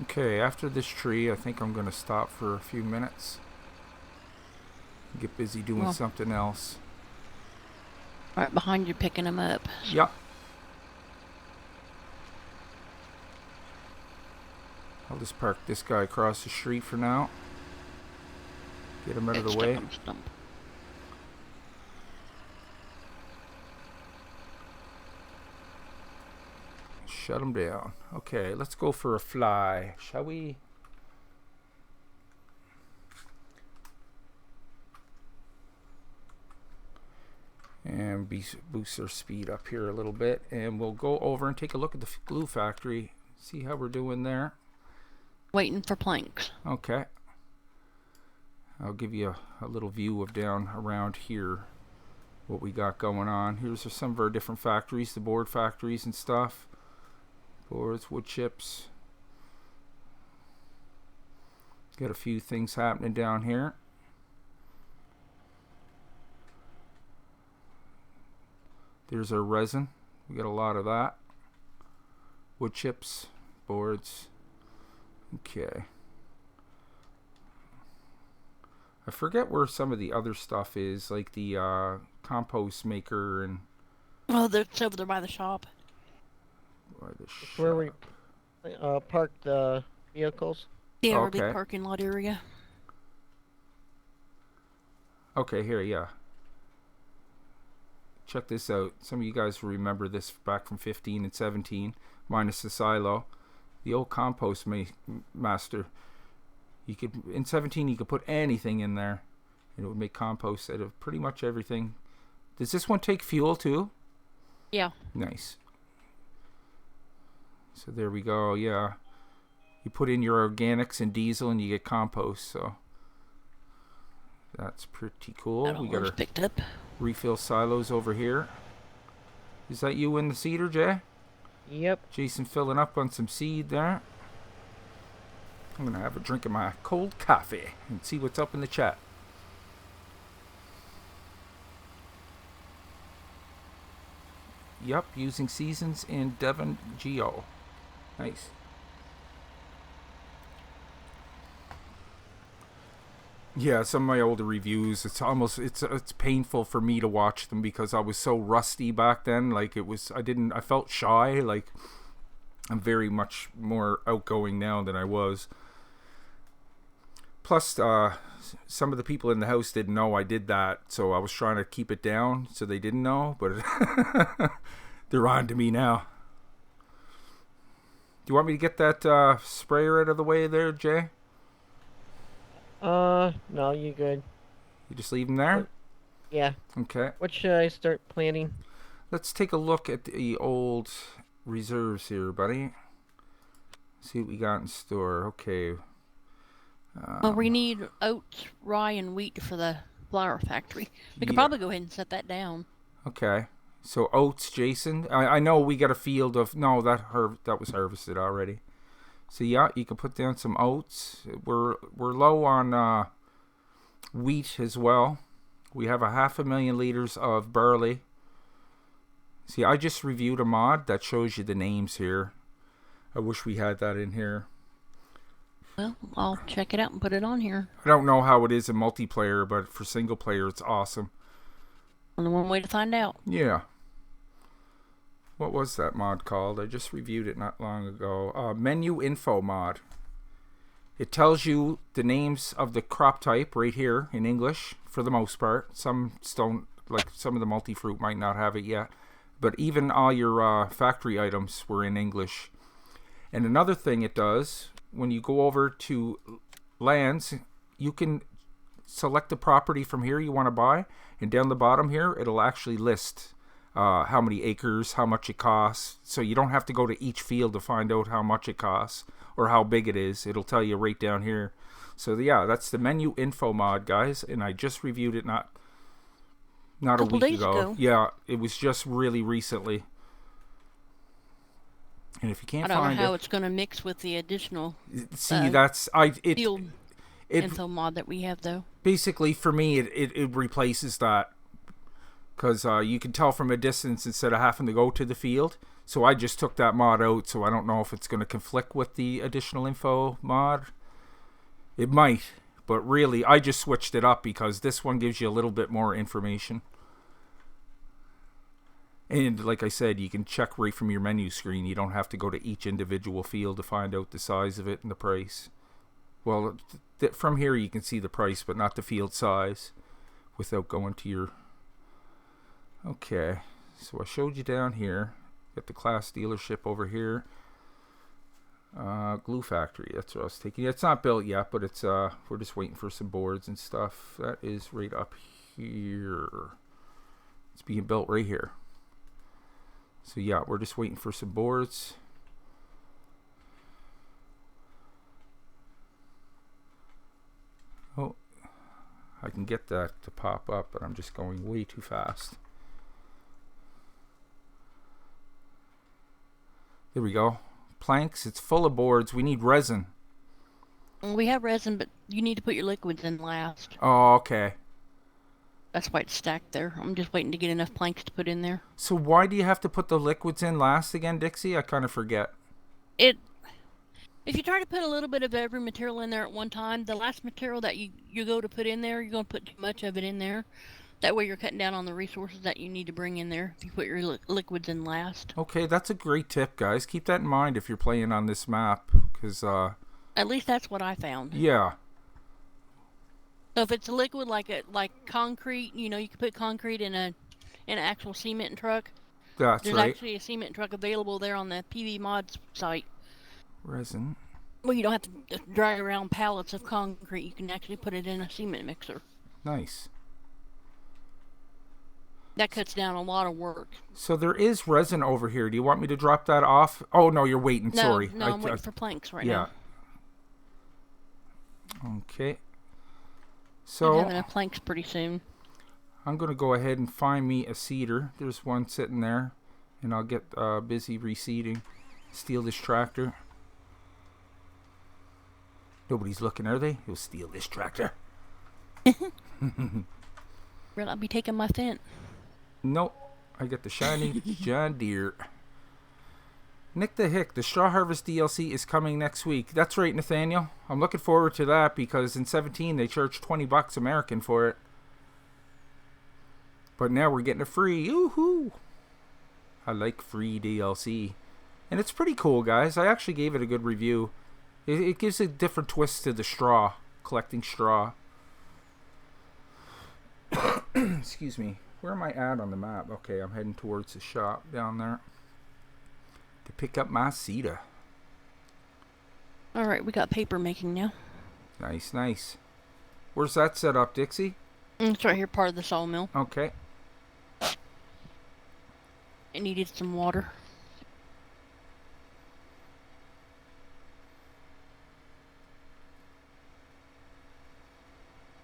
Speaker 1: Okay, after this tree, I think I'm going to stop for a few minutes. Get busy doing
Speaker 2: Well.
Speaker 1: something else.
Speaker 2: Right behind you, picking them up.
Speaker 1: Yeah. I'll just park this guy across the street for now. Get him out of the way.
Speaker 2: Stump.
Speaker 1: Shut him down. Okay, let's go for a fly, shall we? And boost our speed up here a little bit. And we'll go over and take a look at the glue factory. See how we're doing there.
Speaker 2: Waiting for planks.
Speaker 1: Okay. I'll give you a little view of down around here. What we got going on. Here's some of our different factories. The board factories and stuff. Boards, wood chips. Got a few things happening down here. There's our resin. We got a lot of that. Wood chips, boards. Okay. I forget where some of the other stuff is, like the compost maker and
Speaker 2: Oh, it's over there by the shop.
Speaker 1: by the
Speaker 4: It's where we
Speaker 1: shop.
Speaker 4: park the vehicles.
Speaker 2: Yeah, our big
Speaker 1: Okay.
Speaker 2: parking lot area.
Speaker 1: Okay, here, yeah. Check this out. Some of you guys remember this back from 15 and 17, minus the silo. The old compost master. You could in 17 you could put anything in there, and it would make compost out of pretty much everything. Does this one take fuel too?
Speaker 2: Yeah.
Speaker 1: Nice. So there we go. Yeah, you put in your organics and diesel, and you get compost. So that's pretty cool.
Speaker 2: That
Speaker 1: We
Speaker 2: all
Speaker 1: got
Speaker 2: was
Speaker 1: our
Speaker 2: picked up.
Speaker 1: refill silos over here. Is that you in the cedar, Jay?
Speaker 4: Yep.
Speaker 1: Jason filling up on some seed there. I'm gonna have a drink of my cold coffee and see what's up in the chat. Yup, using seasons in Devon Geo. Nice. Yeah, some of my older reviews, it's painful for me to watch them because I was so rusty back then. Like I felt shy. Like I'm very much more outgoing now than I was. Plus, some of the people in the house didn't know I did that, so I was trying to keep it down so they didn't know, but they're on to me now. Do you want me to get that sprayer out of the way there, Jay?
Speaker 4: No, you good.
Speaker 1: You just leave them there?
Speaker 4: Yeah.
Speaker 1: Okay.
Speaker 4: What should I start planting?
Speaker 1: Let's take a look at the old reserves here, buddy. See what we got in store. Okay.
Speaker 2: Well, we need oats, rye, and wheat for the flour factory. We could
Speaker 1: Yeah.
Speaker 2: probably go ahead and set that down.
Speaker 1: Okay. So oats, Jason. I know we got a field of that was harvested already. So yeah, you can put down some oats. We're low on wheat as well. We have 500,000 liters of barley. See, I just reviewed a mod that shows you the names here. I wish we had that in here.
Speaker 2: Well, I'll check it out and put it on here.
Speaker 1: I don't know how it is in multiplayer, but for single player, it's awesome.
Speaker 2: Only one way to find out.
Speaker 1: Yeah. What was that mod called? I just reviewed it not long ago. Menu info mod. It tells you the names of the crop type right here in English for the most part. Some don't, like some of the multi-fruit might not have it yet. But even all your factory items were in English. And another thing it does, when you go over to lands, you can select the property from here you want to buy. And down the bottom here, it'll actually list how many acres, how much it costs. So you don't have to go to each field to find out how much it costs or how big it is. It'll tell you right down here. So yeah, that's the menu info mod, guys. And I just reviewed it not a week ago. Yeah, it was just really recently. And if you can't find it,
Speaker 2: I don't know how it's going to mix with the additional
Speaker 1: see,
Speaker 2: field info mod that we have, though.
Speaker 1: Basically, for me, it replaces that. Because you can tell from a distance instead of having to go to the field. So I just took that mod out, so I don't know if it's going to conflict with the additional info mod. It might, but really, I just switched it up because this one gives you a little bit more information. And like I said, you can check right from your menu screen. You don't have to go to each individual field to find out the size of it and the price. Well, from here you can see the price, but not the field size without going to your... Okay, so I showed you down here. Got the class dealership over here. Glue factory, that's what I was taking. It's not built yet, but it's we're just waiting for some boards and stuff. That is right up here. It's being built right here. So yeah, we're just waiting for some boards. Oh, I can get that to pop up, but I'm just going way too fast. There we go. Planks, it's full of boards. We need resin.
Speaker 2: We have resin, but you need to put your liquids in last.
Speaker 1: Oh, okay.
Speaker 2: That's why it's stacked there. I'm just waiting to get enough planks to put in there.
Speaker 1: So why do you have to put the liquids in last again, Dixie? I kind of forget.
Speaker 2: If you try to put a little bit of every material in there at one time, the last material that you go to put in there, you're going to put too much of it in there. That way you're cutting down on the resources that you need to bring in there if you put your liquids in last.
Speaker 1: Okay, that's a great tip, guys. Keep that in mind if you're playing on this map, because
Speaker 2: At least that's what I found.
Speaker 1: yeah,
Speaker 2: So if it's a liquid like concrete, you can put concrete in an actual cement truck.
Speaker 1: that's
Speaker 2: There's
Speaker 1: right.
Speaker 2: actually a cement truck available there on the PV Mods site.
Speaker 1: Resin.
Speaker 2: Well, you don't have to drag around pallets of concrete. You can actually put it in a cement mixer.
Speaker 1: Nice.
Speaker 2: That cuts down a lot of work.
Speaker 1: So there is resin over here. Do you want me to drop that off? Oh, no, you're waiting.
Speaker 2: No,
Speaker 1: Sorry.
Speaker 2: no, I'm waiting for planks right
Speaker 1: yeah.
Speaker 2: now.
Speaker 1: Okay.
Speaker 2: I'm
Speaker 1: So
Speaker 2: having a planks pretty soon.
Speaker 1: I'm going to go ahead and find me a seeder. There's one sitting there. And I'll get busy reseeding. Steal this tractor. Nobody's looking, are they? You'll steal this tractor.
Speaker 2: Will I be taking my fence?
Speaker 1: Nope. I got the shiny John Deere. Nick the Hick, the Straw Harvest DLC is coming next week. That's right, Nathaniel. I'm looking forward to that because in 17 they charged $20 American for it. But now we're getting it free. Yoo-hoo! I like free DLC. And it's pretty cool, guys. I actually gave it a good review. It gives a different twist to the straw, collecting straw. Excuse me. Where am I at on the map? Okay, I'm heading towards the shop down there to pick up my cedar.
Speaker 2: Alright, we got paper making now.
Speaker 1: Nice, nice. Where's that set up, Dixie?
Speaker 2: It's right here, part of the sawmill.
Speaker 1: Okay.
Speaker 2: It needed some water.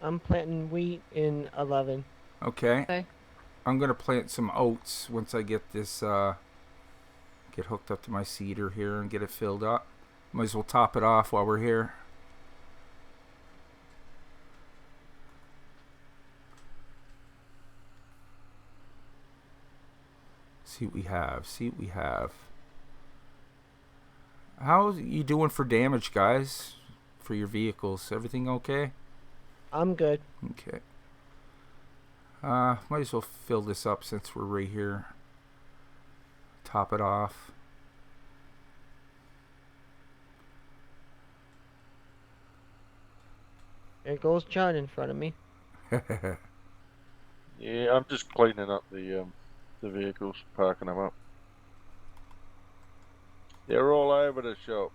Speaker 4: I'm planting wheat in 11.
Speaker 1: Okay.
Speaker 2: Okay.
Speaker 1: I'm going to plant some oats once I get this, get hooked up to my cedar here and get it filled up. Might as well top it off while we're here. See what we have. See what we have. How you doing for damage, guys? For your vehicles, everything okay?
Speaker 4: I'm good.
Speaker 1: Okay. Might as well fill this up since we're right here. Top it off.
Speaker 4: There goes John in front of me.
Speaker 3: Yeah, I'm just cleaning up the vehicles, parking them up. They're all over the shop.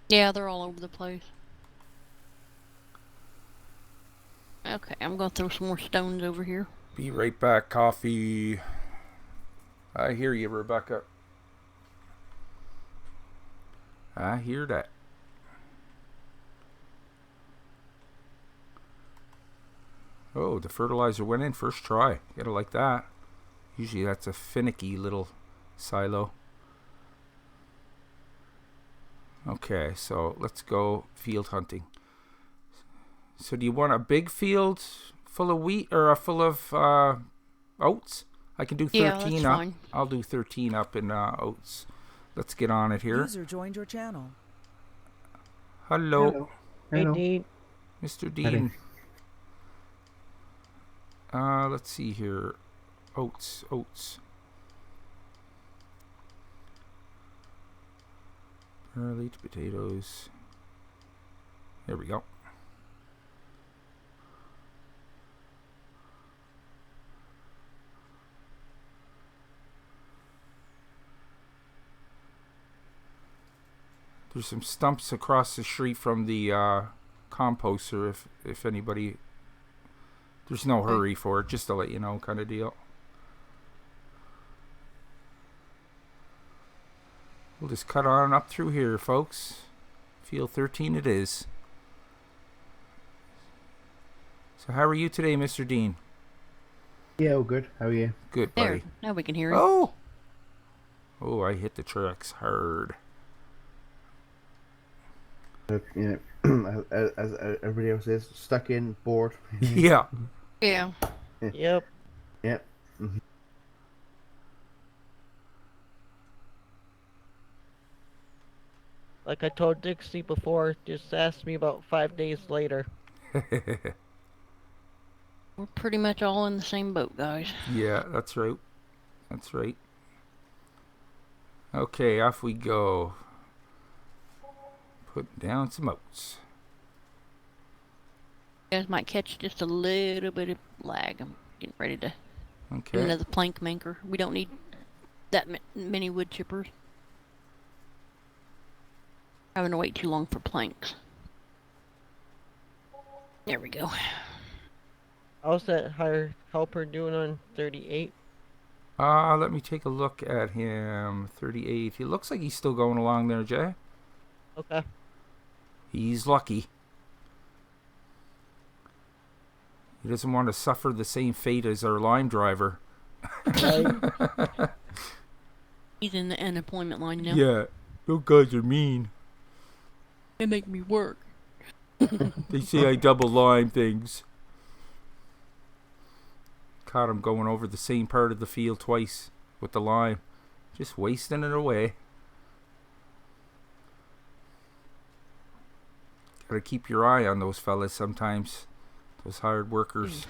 Speaker 2: Yeah, they're all over the place. Okay, I'm gonna throw some more stones over here.
Speaker 1: Be right back, coffee. I hear you, Rebecca. I hear that. Oh, the fertilizer went in first try. Gotta like that. Usually that's a finicky little silo. Okay, so let's go field hunting. So do you want a big field full of wheat or full of oats? I can do 13
Speaker 2: Yeah, that's
Speaker 1: up.
Speaker 2: fine.
Speaker 1: I'll do 13 up in oats. Let's get on it here.
Speaker 5: User joined your channel.
Speaker 1: Hello,
Speaker 4: Hey, Dean.
Speaker 1: Mr. Dean. Let's see here. Oats. Early potatoes. There we go. There's some stumps across the street from the composter if anybody... There's no hurry for it, just to let you know kind of deal. We'll just cut on up through here, folks. Field 13 it is. So how are you today, Mr. Dean?
Speaker 6: Yeah, all good. How are you?
Speaker 1: Good,
Speaker 2: There,
Speaker 1: buddy.
Speaker 2: now we can hear it.
Speaker 1: Oh! Oh, I hit the trucks hard.
Speaker 6: You know, as everybody else is, stuck in, bored.
Speaker 1: Yeah.
Speaker 2: Yeah.
Speaker 4: Yep.
Speaker 6: Yep.
Speaker 4: like I told Dixie before, just ask me about 5 days later.
Speaker 2: We're pretty much all in the same boat, guys.
Speaker 1: Yeah, that's right. That's right. Okay, off we go. Put down some oats.
Speaker 2: You guys might catch just a little bit of lag. I'm getting ready to get
Speaker 1: Okay.
Speaker 2: another plank maker. We don't need that many wood chippers. Having to wait too long for planks. There we go.
Speaker 4: How's that hired helper doing on 38?
Speaker 1: Let me take a look at him. 38. He looks like he's still going along there, Jay.
Speaker 4: Okay.
Speaker 1: He's lucky. He doesn't want to suffer the same fate as our lime driver.
Speaker 4: Right.
Speaker 2: He's in the unemployment line now.
Speaker 1: Yeah. Those guys are mean.
Speaker 2: They make me work.
Speaker 1: They say I double lime things. Caught him going over the same part of the field twice with the lime. Just wasting it away. Gotta keep your eye on those fellas sometimes. Those hired workers.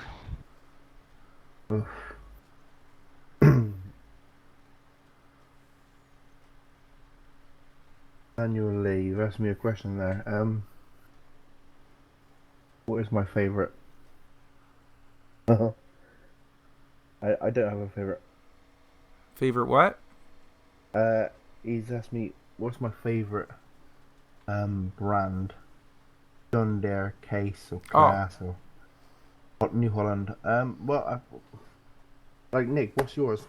Speaker 6: Annual leave. Asked me a question there. What is my favourite? I don't have a favourite.
Speaker 1: Favorite what?
Speaker 6: He's asked me what's my favourite brand. John Deere, Case, or Class, or what, New Holland. Like Nick, what's yours?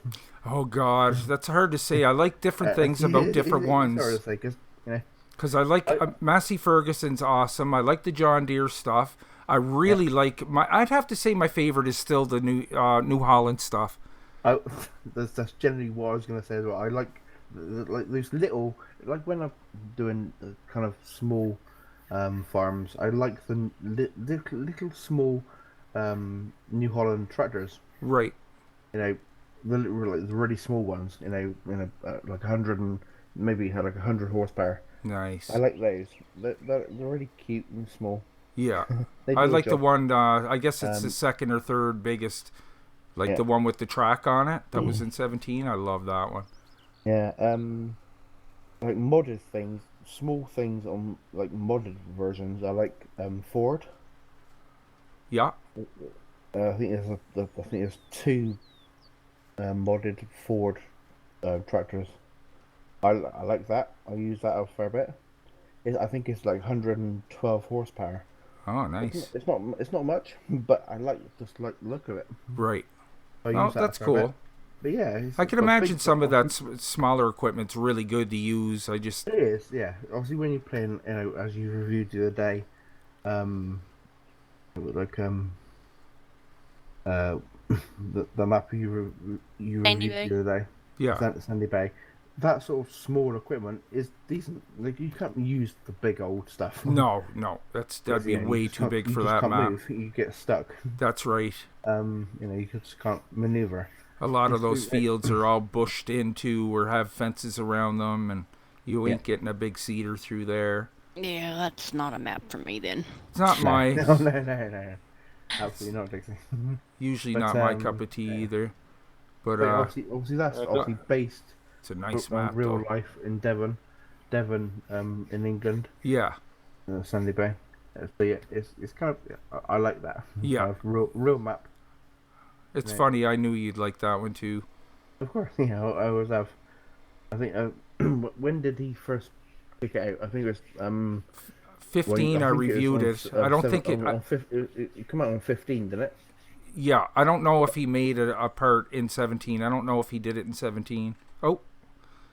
Speaker 1: Oh gosh, that's hard to say. I like different things about different ones.
Speaker 6: It's hard to say, 'cause, you know,
Speaker 1: Because I like Massey Ferguson's awesome. I like the John Deere stuff. I really like I'd have to say my favorite is still the New Holland stuff.
Speaker 6: That's generally what I was gonna say as well. I like those little, like when I'm doing kind of small farms. I like the little small New Holland tractors.
Speaker 1: Right.
Speaker 6: You know, the really small ones. You know, like 100 and maybe had like 100 horsepower.
Speaker 1: Nice.
Speaker 6: I like those. They're really cute and small.
Speaker 1: Yeah.
Speaker 6: They do
Speaker 1: I
Speaker 6: a
Speaker 1: like the
Speaker 6: job.
Speaker 1: one, I guess it's the second or third biggest, like the one with the track on it that was in 17. I love that one.
Speaker 6: Yeah, like modded things, small things on like modded versions. I like Ford.
Speaker 1: Yeah.
Speaker 6: I think there's two modded Ford tractors. I like that. I use that a fair bit. I think it's like 112 horsepower.
Speaker 1: Oh, nice.
Speaker 6: It's not much, but I like the look of it.
Speaker 1: Right.
Speaker 6: I
Speaker 1: Oh,
Speaker 6: use that
Speaker 1: that's
Speaker 6: a fair
Speaker 1: cool.
Speaker 6: bit. But yeah,
Speaker 1: I can imagine some of that smaller equipment's really good to use.
Speaker 6: It is, yeah. Obviously, when you're playing, you know, as you reviewed the other day, like the map you
Speaker 2: Sandy
Speaker 6: reviewed
Speaker 2: Bay.
Speaker 6: the other day,
Speaker 1: Yeah.
Speaker 6: Sandy Bay. That sort of small equipment is decent. Like you can't use the big old stuff.
Speaker 1: No, that'd be
Speaker 6: You know,
Speaker 1: way
Speaker 6: you just
Speaker 1: too
Speaker 6: can't-
Speaker 1: big
Speaker 6: you
Speaker 1: for
Speaker 6: just
Speaker 1: that
Speaker 6: can't
Speaker 1: map.
Speaker 6: move. You get stuck.
Speaker 1: That's right.
Speaker 6: You know, you just can't maneuver.
Speaker 1: A lot of those
Speaker 6: It's-
Speaker 1: fields are all bushed into or have fences around them, and you ain't getting a big cedar through there.
Speaker 2: Yeah, that's not a map for me then.
Speaker 1: It's not my
Speaker 6: No. Absolutely not, Dixie.
Speaker 1: usually
Speaker 6: But,
Speaker 1: not my cup of tea either. But
Speaker 6: But obviously that's obviously based
Speaker 1: it's a nice
Speaker 6: on
Speaker 1: map.
Speaker 6: real
Speaker 1: Though.
Speaker 6: life in Devon, in England,
Speaker 1: Yeah,
Speaker 6: Sandy Bay. So yeah, it's kind of I like that.
Speaker 1: Yeah.
Speaker 6: Kind of real map.
Speaker 1: it's
Speaker 6: Right.
Speaker 1: funny. I knew you'd like that one too.
Speaker 6: Of course, yeah, I always have. I think when did he first pick it out? I think it was
Speaker 1: 15. I
Speaker 6: think
Speaker 1: reviewed
Speaker 6: was
Speaker 1: it.
Speaker 6: on,
Speaker 1: I don't
Speaker 6: seven-
Speaker 1: think it.
Speaker 6: on it came out on 15, didn't it?
Speaker 1: Yeah, I don't know if he made a part in 17. I don't know if he did it in 17. Oh,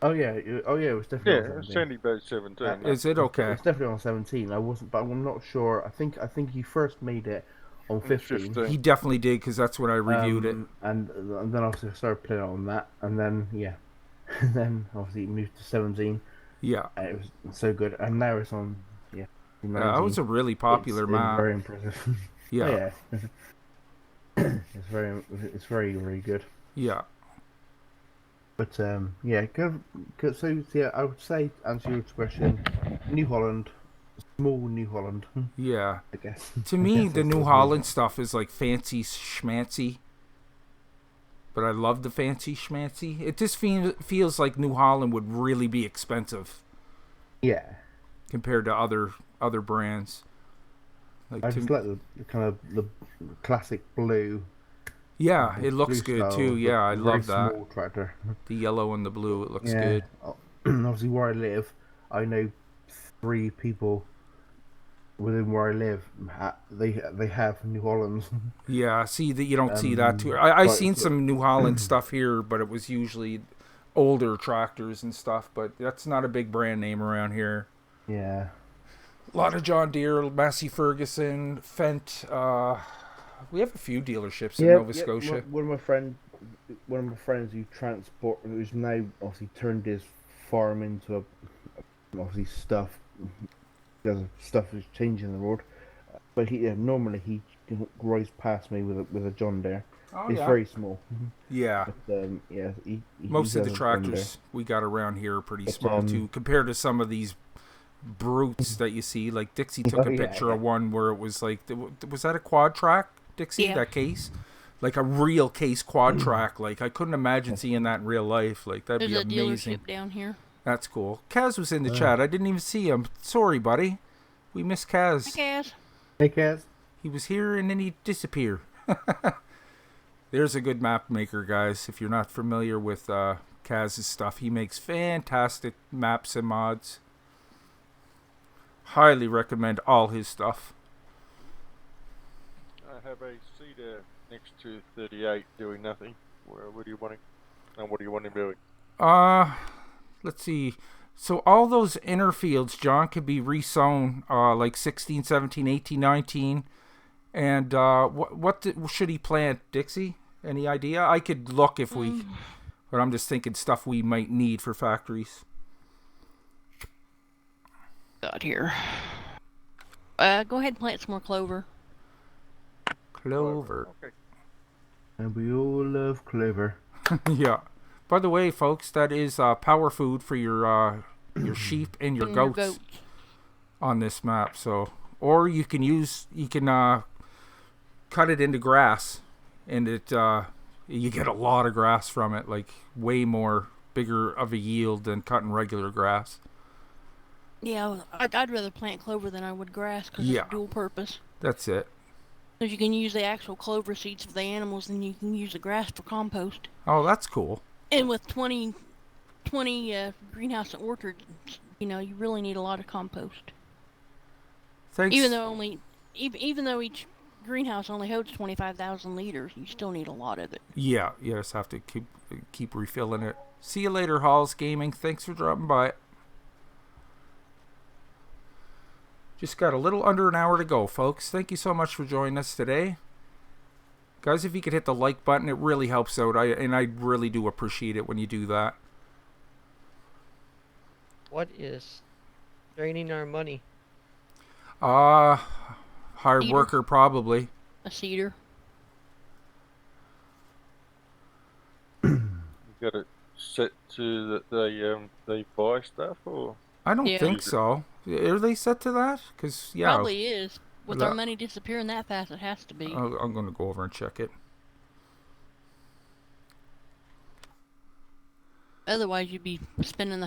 Speaker 6: Oh yeah, it was definitely
Speaker 3: Yeah,
Speaker 6: on 17.
Speaker 3: Sandy Bay 17.
Speaker 1: is it okay?
Speaker 6: It's definitely on 17. I wasn't, but I'm not sure. I think he first made it on 15.
Speaker 3: 15.
Speaker 1: He definitely did because that's when I reviewed it.
Speaker 6: And then obviously I started playing on that, and then and then obviously it moved to 17.
Speaker 1: Yeah,
Speaker 6: And it was so good, and now it's on 19.
Speaker 1: that was a really popular
Speaker 6: It's
Speaker 1: map.
Speaker 6: very impressive.
Speaker 1: Yeah,
Speaker 6: it's very good.
Speaker 1: yeah.
Speaker 6: But yeah, so yeah, I would say to answer your question, New Holland, small New Holland,
Speaker 1: Yeah.
Speaker 6: I guess.
Speaker 1: To
Speaker 6: I
Speaker 1: me,
Speaker 6: guess
Speaker 1: the
Speaker 6: that's
Speaker 1: New
Speaker 6: sort of me.
Speaker 1: Holland stuff is like fancy schmancy, but I love the fancy schmancy. It just feels like New Holland would really be expensive
Speaker 6: Yeah,
Speaker 1: compared to other brands. Like
Speaker 6: I just
Speaker 1: to
Speaker 6: like the kind of the classic blue,
Speaker 1: yeah, it looks
Speaker 6: blue
Speaker 1: good too.
Speaker 6: style,
Speaker 1: Yeah, I
Speaker 6: the very
Speaker 1: love that.
Speaker 6: small tractor.
Speaker 1: The yellow and the blue, it looks
Speaker 6: Yeah,
Speaker 1: good.
Speaker 6: obviously where I live, I know 3 people within where I live. They have New Hollands.
Speaker 1: Yeah, see that you don't see that too. I
Speaker 6: But
Speaker 1: seen some New Holland stuff here, but it was usually older tractors and stuff. But that's not a big brand name around here.
Speaker 6: yeah,
Speaker 1: A lot of John Deere, Massey Ferguson, Fendt. We have a few dealerships in
Speaker 6: yeah,
Speaker 1: Nova
Speaker 6: yeah.
Speaker 1: Scotia.
Speaker 6: One of my friends who transport, who's now obviously turned his farm into a obviously stuff because stuff is changing the road. But normally he rides past me with a John Deere.
Speaker 1: Oh
Speaker 6: It's
Speaker 1: yeah,
Speaker 6: very small,
Speaker 1: yeah.
Speaker 6: but yeah, he
Speaker 1: Most of
Speaker 6: has
Speaker 1: the
Speaker 6: a John Deere.
Speaker 1: tractors we got around here are pretty
Speaker 6: But
Speaker 1: small too, compared to some of these brutes that you see. Like Dixie took
Speaker 6: oh
Speaker 1: a
Speaker 6: yeah,
Speaker 1: picture
Speaker 6: yeah.
Speaker 1: of one where it was like, was that a quad track, Dixie?
Speaker 2: Yeah.
Speaker 1: That case, like a real case quad track. Like I couldn't imagine seeing that in real life. Like that'd
Speaker 2: There's
Speaker 1: be
Speaker 2: a
Speaker 1: amazing.
Speaker 2: dealership down here.
Speaker 1: That's cool. Kaz was in the chat. I didn't even see him. Sorry, buddy. We missed
Speaker 2: Hi,
Speaker 1: Kaz.
Speaker 2: Kaz.
Speaker 6: Hey, Kaz.
Speaker 1: He was here and then he disappeared. There's a good map maker, guys. If you're not familiar with Kaz's stuff, he makes fantastic maps and mods. Highly recommend all his stuff.
Speaker 3: I have a cedar next to 38 doing nothing. What do you want him? And what do you want him doing?
Speaker 1: Let's see. So all those inner fields, John, could be resown like 16, 17, 18, 19. And what should he plant, Dixie? Any idea? I could look if we... But I'm just thinking stuff we might need for factories.
Speaker 2: Got here. Go ahead and plant some more clover.
Speaker 1: Clover.
Speaker 3: Okay.
Speaker 6: And we all love clover.
Speaker 1: Yeah. By the way, folks, that is power food for your sheep and your
Speaker 2: And
Speaker 1: goats on this map. So, or you can cut it into grass, and you get a lot of grass from it, like way more bigger of a yield than cutting regular grass.
Speaker 2: Yeah, I'd rather plant clover than I would grass because
Speaker 1: Yeah.
Speaker 2: it's dual purpose.
Speaker 1: That's it.
Speaker 2: Because you can use the actual clover seeds for the animals, and you can use the grass for compost.
Speaker 1: Oh, that's cool.
Speaker 2: And with 20 greenhouse and orchards, you really need a lot of compost.
Speaker 1: Thanks.
Speaker 2: Even though each greenhouse only holds 25,000 liters, you still need a lot of it.
Speaker 1: Yeah, you just have to keep refilling it. See you later, Halls Gaming. Thanks for dropping by. Just got a little under an hour to go, folks. Thank you so much for joining us today. Guys, if you could hit the like button, it really helps out. I really do appreciate it when you do that.
Speaker 4: What is draining our money?
Speaker 1: Hard
Speaker 2: Cedar.
Speaker 1: worker, probably.
Speaker 2: A cedar.
Speaker 3: You got it set to that they buy stuff, or
Speaker 1: I don't
Speaker 2: Yeah.
Speaker 1: think so. Are they set to that? Because, yeah.
Speaker 2: Probably is. With
Speaker 1: Well,
Speaker 2: our money disappearing that fast, it has to be.
Speaker 1: I'm going to go over and check it.
Speaker 2: Otherwise, you'd be spending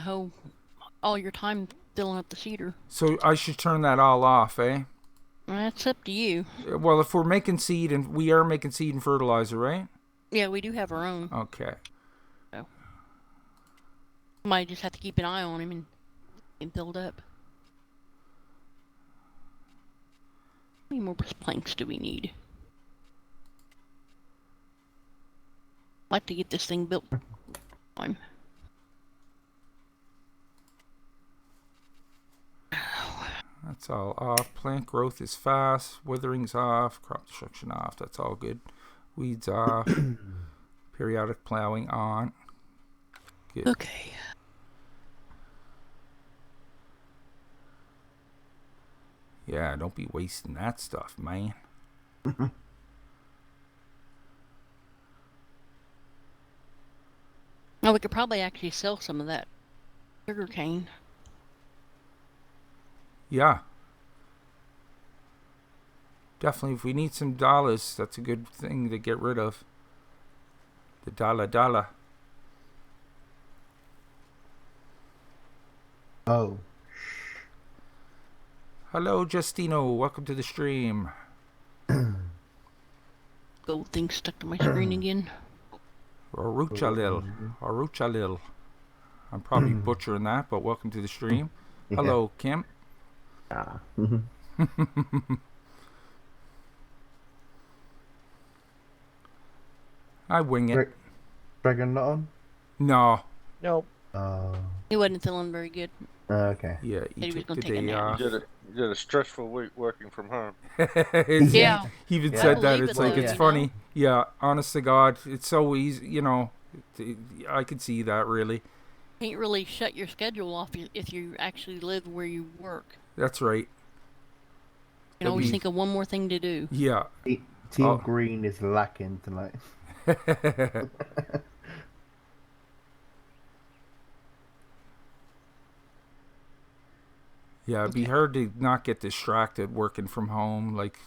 Speaker 2: all your time filling up the cedar.
Speaker 1: So I should turn that all off, eh?
Speaker 2: That's up to you.
Speaker 1: Well, if we're making seed, and we are making seed and fertilizer, right?
Speaker 2: Yeah, we do have our own.
Speaker 1: Okay.
Speaker 2: Might just have to keep an eye on him and get him filled up. How many more planks do we need? I'd like to get this thing built. Time.
Speaker 1: That's all off. Plant growth is fast. Withering's off. Crop destruction off. That's all good. Weeds off. Periodic plowing on. Good.
Speaker 2: Okay.
Speaker 1: Yeah, don't be wasting that stuff, man.
Speaker 2: Oh, we could probably actually sell some of that sugar cane.
Speaker 1: Yeah. Definitely, if we need some dollars, that's a good thing to get rid of. The dollar.
Speaker 6: Oh,
Speaker 1: Hello, Justino. Welcome to the stream.
Speaker 2: Gold thing stuck to my screen again.
Speaker 1: Aruchalil. I'm probably butchering that, but welcome to the stream.
Speaker 6: yeah.
Speaker 1: Hello, Kim.
Speaker 6: Ah.
Speaker 1: I wing it.
Speaker 6: Dragon not on?
Speaker 1: No.
Speaker 4: Nope.
Speaker 2: He wasn't feeling very good.
Speaker 6: Okay.
Speaker 1: Yeah,
Speaker 2: He
Speaker 1: he
Speaker 2: was
Speaker 1: took
Speaker 2: gonna
Speaker 1: the
Speaker 2: take a
Speaker 1: day
Speaker 2: nap.
Speaker 1: off.
Speaker 3: You did a stressful week working from home.
Speaker 2: Yeah.
Speaker 1: He even
Speaker 6: Yeah.
Speaker 1: said
Speaker 2: I
Speaker 1: that.
Speaker 2: believe
Speaker 1: It's
Speaker 2: it,
Speaker 1: like,
Speaker 2: though,
Speaker 1: it's
Speaker 2: you
Speaker 1: funny.
Speaker 2: know?
Speaker 1: Yeah, honest to God, it's so easy, you know. I could see that, really.
Speaker 2: Can't really shut your schedule off if you actually live where you work.
Speaker 1: That's right.
Speaker 2: You can always think of one more thing to do.
Speaker 1: Yeah.
Speaker 6: Team Green is lacking tonight.
Speaker 1: Yeah, it'd be hard to not get distracted working from home, like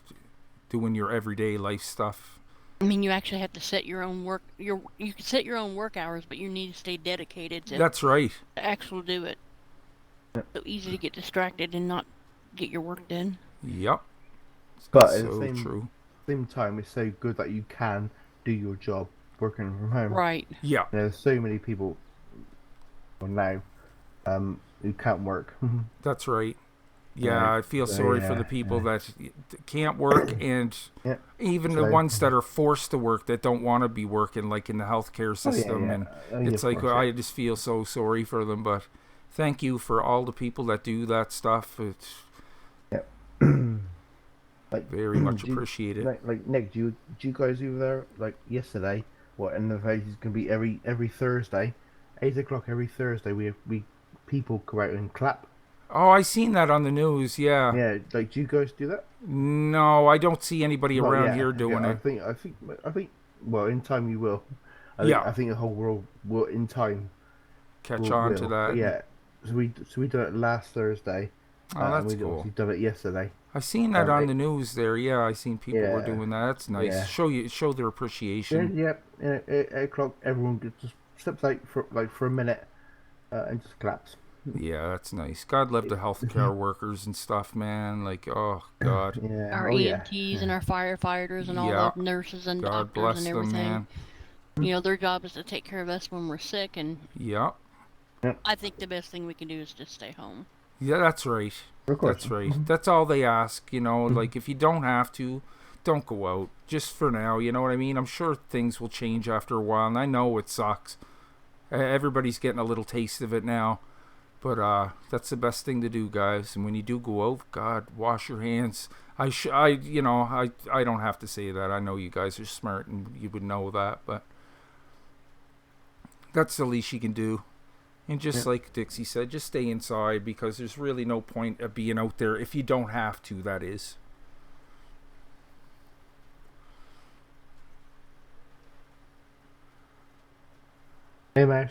Speaker 1: doing your everyday life stuff.
Speaker 2: I mean, you actually have to set your own work. You can set your own work hours, but you need to stay dedicated to
Speaker 1: That's right.
Speaker 2: actually do it. So easy to get distracted and not get your work done.
Speaker 1: Yep.
Speaker 6: But at the
Speaker 1: So true.
Speaker 6: same time, it's so good that you can do your job working from home.
Speaker 2: Right.
Speaker 1: Yeah.
Speaker 6: There's so many people now who can't work.
Speaker 1: That's right. Yeah,
Speaker 6: Yeah,
Speaker 1: I feel sorry for the people that can't work, and
Speaker 6: Yeah.
Speaker 1: even the
Speaker 6: So-
Speaker 1: ones that are forced to work that don't want to be working, like in the healthcare system. And it's like, I just feel so sorry for them. But thank you for all the people that do that stuff. It's
Speaker 6: like,
Speaker 1: very much
Speaker 6: do you-
Speaker 1: appreciated.
Speaker 6: Like Nick, do you guys over there like yesterday? What in the face is gonna be every Thursday, 8 o'clock every Thursday. We people go out and clap.
Speaker 1: Oh, I seen that on the news. Yeah.
Speaker 6: Yeah, like do you guys do that?
Speaker 1: No, I don't see anybody
Speaker 6: Not
Speaker 1: around
Speaker 6: yet.
Speaker 1: here doing
Speaker 6: I
Speaker 1: it.
Speaker 6: think. Well, in time you will. I think the whole world will in time
Speaker 1: Catch on to
Speaker 6: will.
Speaker 1: that.
Speaker 6: But yeah. So we did it last Thursday.
Speaker 1: Oh,
Speaker 6: and
Speaker 1: that's
Speaker 6: we
Speaker 1: cool.
Speaker 6: obviously done it yesterday.
Speaker 1: I seen that on the news there. Yeah, I seen people were
Speaker 6: Yeah.
Speaker 1: doing that. That's nice.
Speaker 6: Yeah.
Speaker 1: Show their appreciation.
Speaker 6: Yep. 8 o'clock, everyone just steps out for a minute and just claps.
Speaker 1: Yeah, that's nice. God love the healthcare workers and stuff, man. Like, oh God,
Speaker 6: Yeah.
Speaker 2: Our
Speaker 6: oh, yeah.
Speaker 2: EMTs and our firefighters and all
Speaker 1: Yeah.
Speaker 2: our nurses and
Speaker 1: God
Speaker 2: doctors
Speaker 1: bless
Speaker 2: and
Speaker 1: them,
Speaker 2: everything.
Speaker 1: man.
Speaker 2: You know, their job is to take care of us when we're sick, and
Speaker 1: Yeah,
Speaker 2: I think the best thing we can do is just stay home.
Speaker 1: yeah, that's right.
Speaker 6: Of course.
Speaker 1: That's right. That's all they ask, you know. Like, if you don't have to, don't go out. Just for now, you know what I mean? I'm sure things will change after a while, and I know it sucks. Everybody's getting a little taste of it now. But that's the best thing to do, guys. And when you do go out, God, wash your hands. I don't have to say that. I know you guys are smart and you would know that, but that's the least you can do. And just like Dixie said, just stay inside, because there's really no point of being out there if you don't have to, that is.
Speaker 6: Hey, Mouse.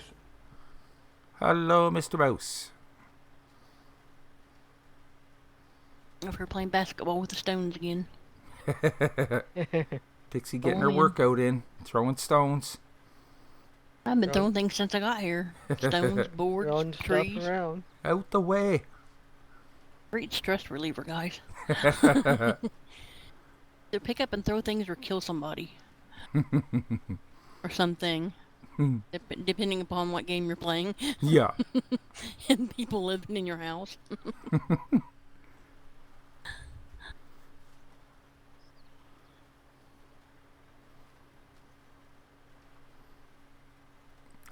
Speaker 1: Hello, Mr. Mouse.
Speaker 2: If we're playing basketball with the Stones again.
Speaker 1: Dixie getting her
Speaker 2: Oh, yeah.
Speaker 1: workout in, throwing stones.
Speaker 2: I've been throwing things since I got here. Stones, boards,
Speaker 4: Throwing stuff
Speaker 2: trees.
Speaker 4: around.
Speaker 1: Out the way.
Speaker 2: Great stress reliever, guys. To pick up and throw things or kill somebody. Or something. Depending upon what game you're playing.
Speaker 1: Yeah.
Speaker 2: And people living in your house.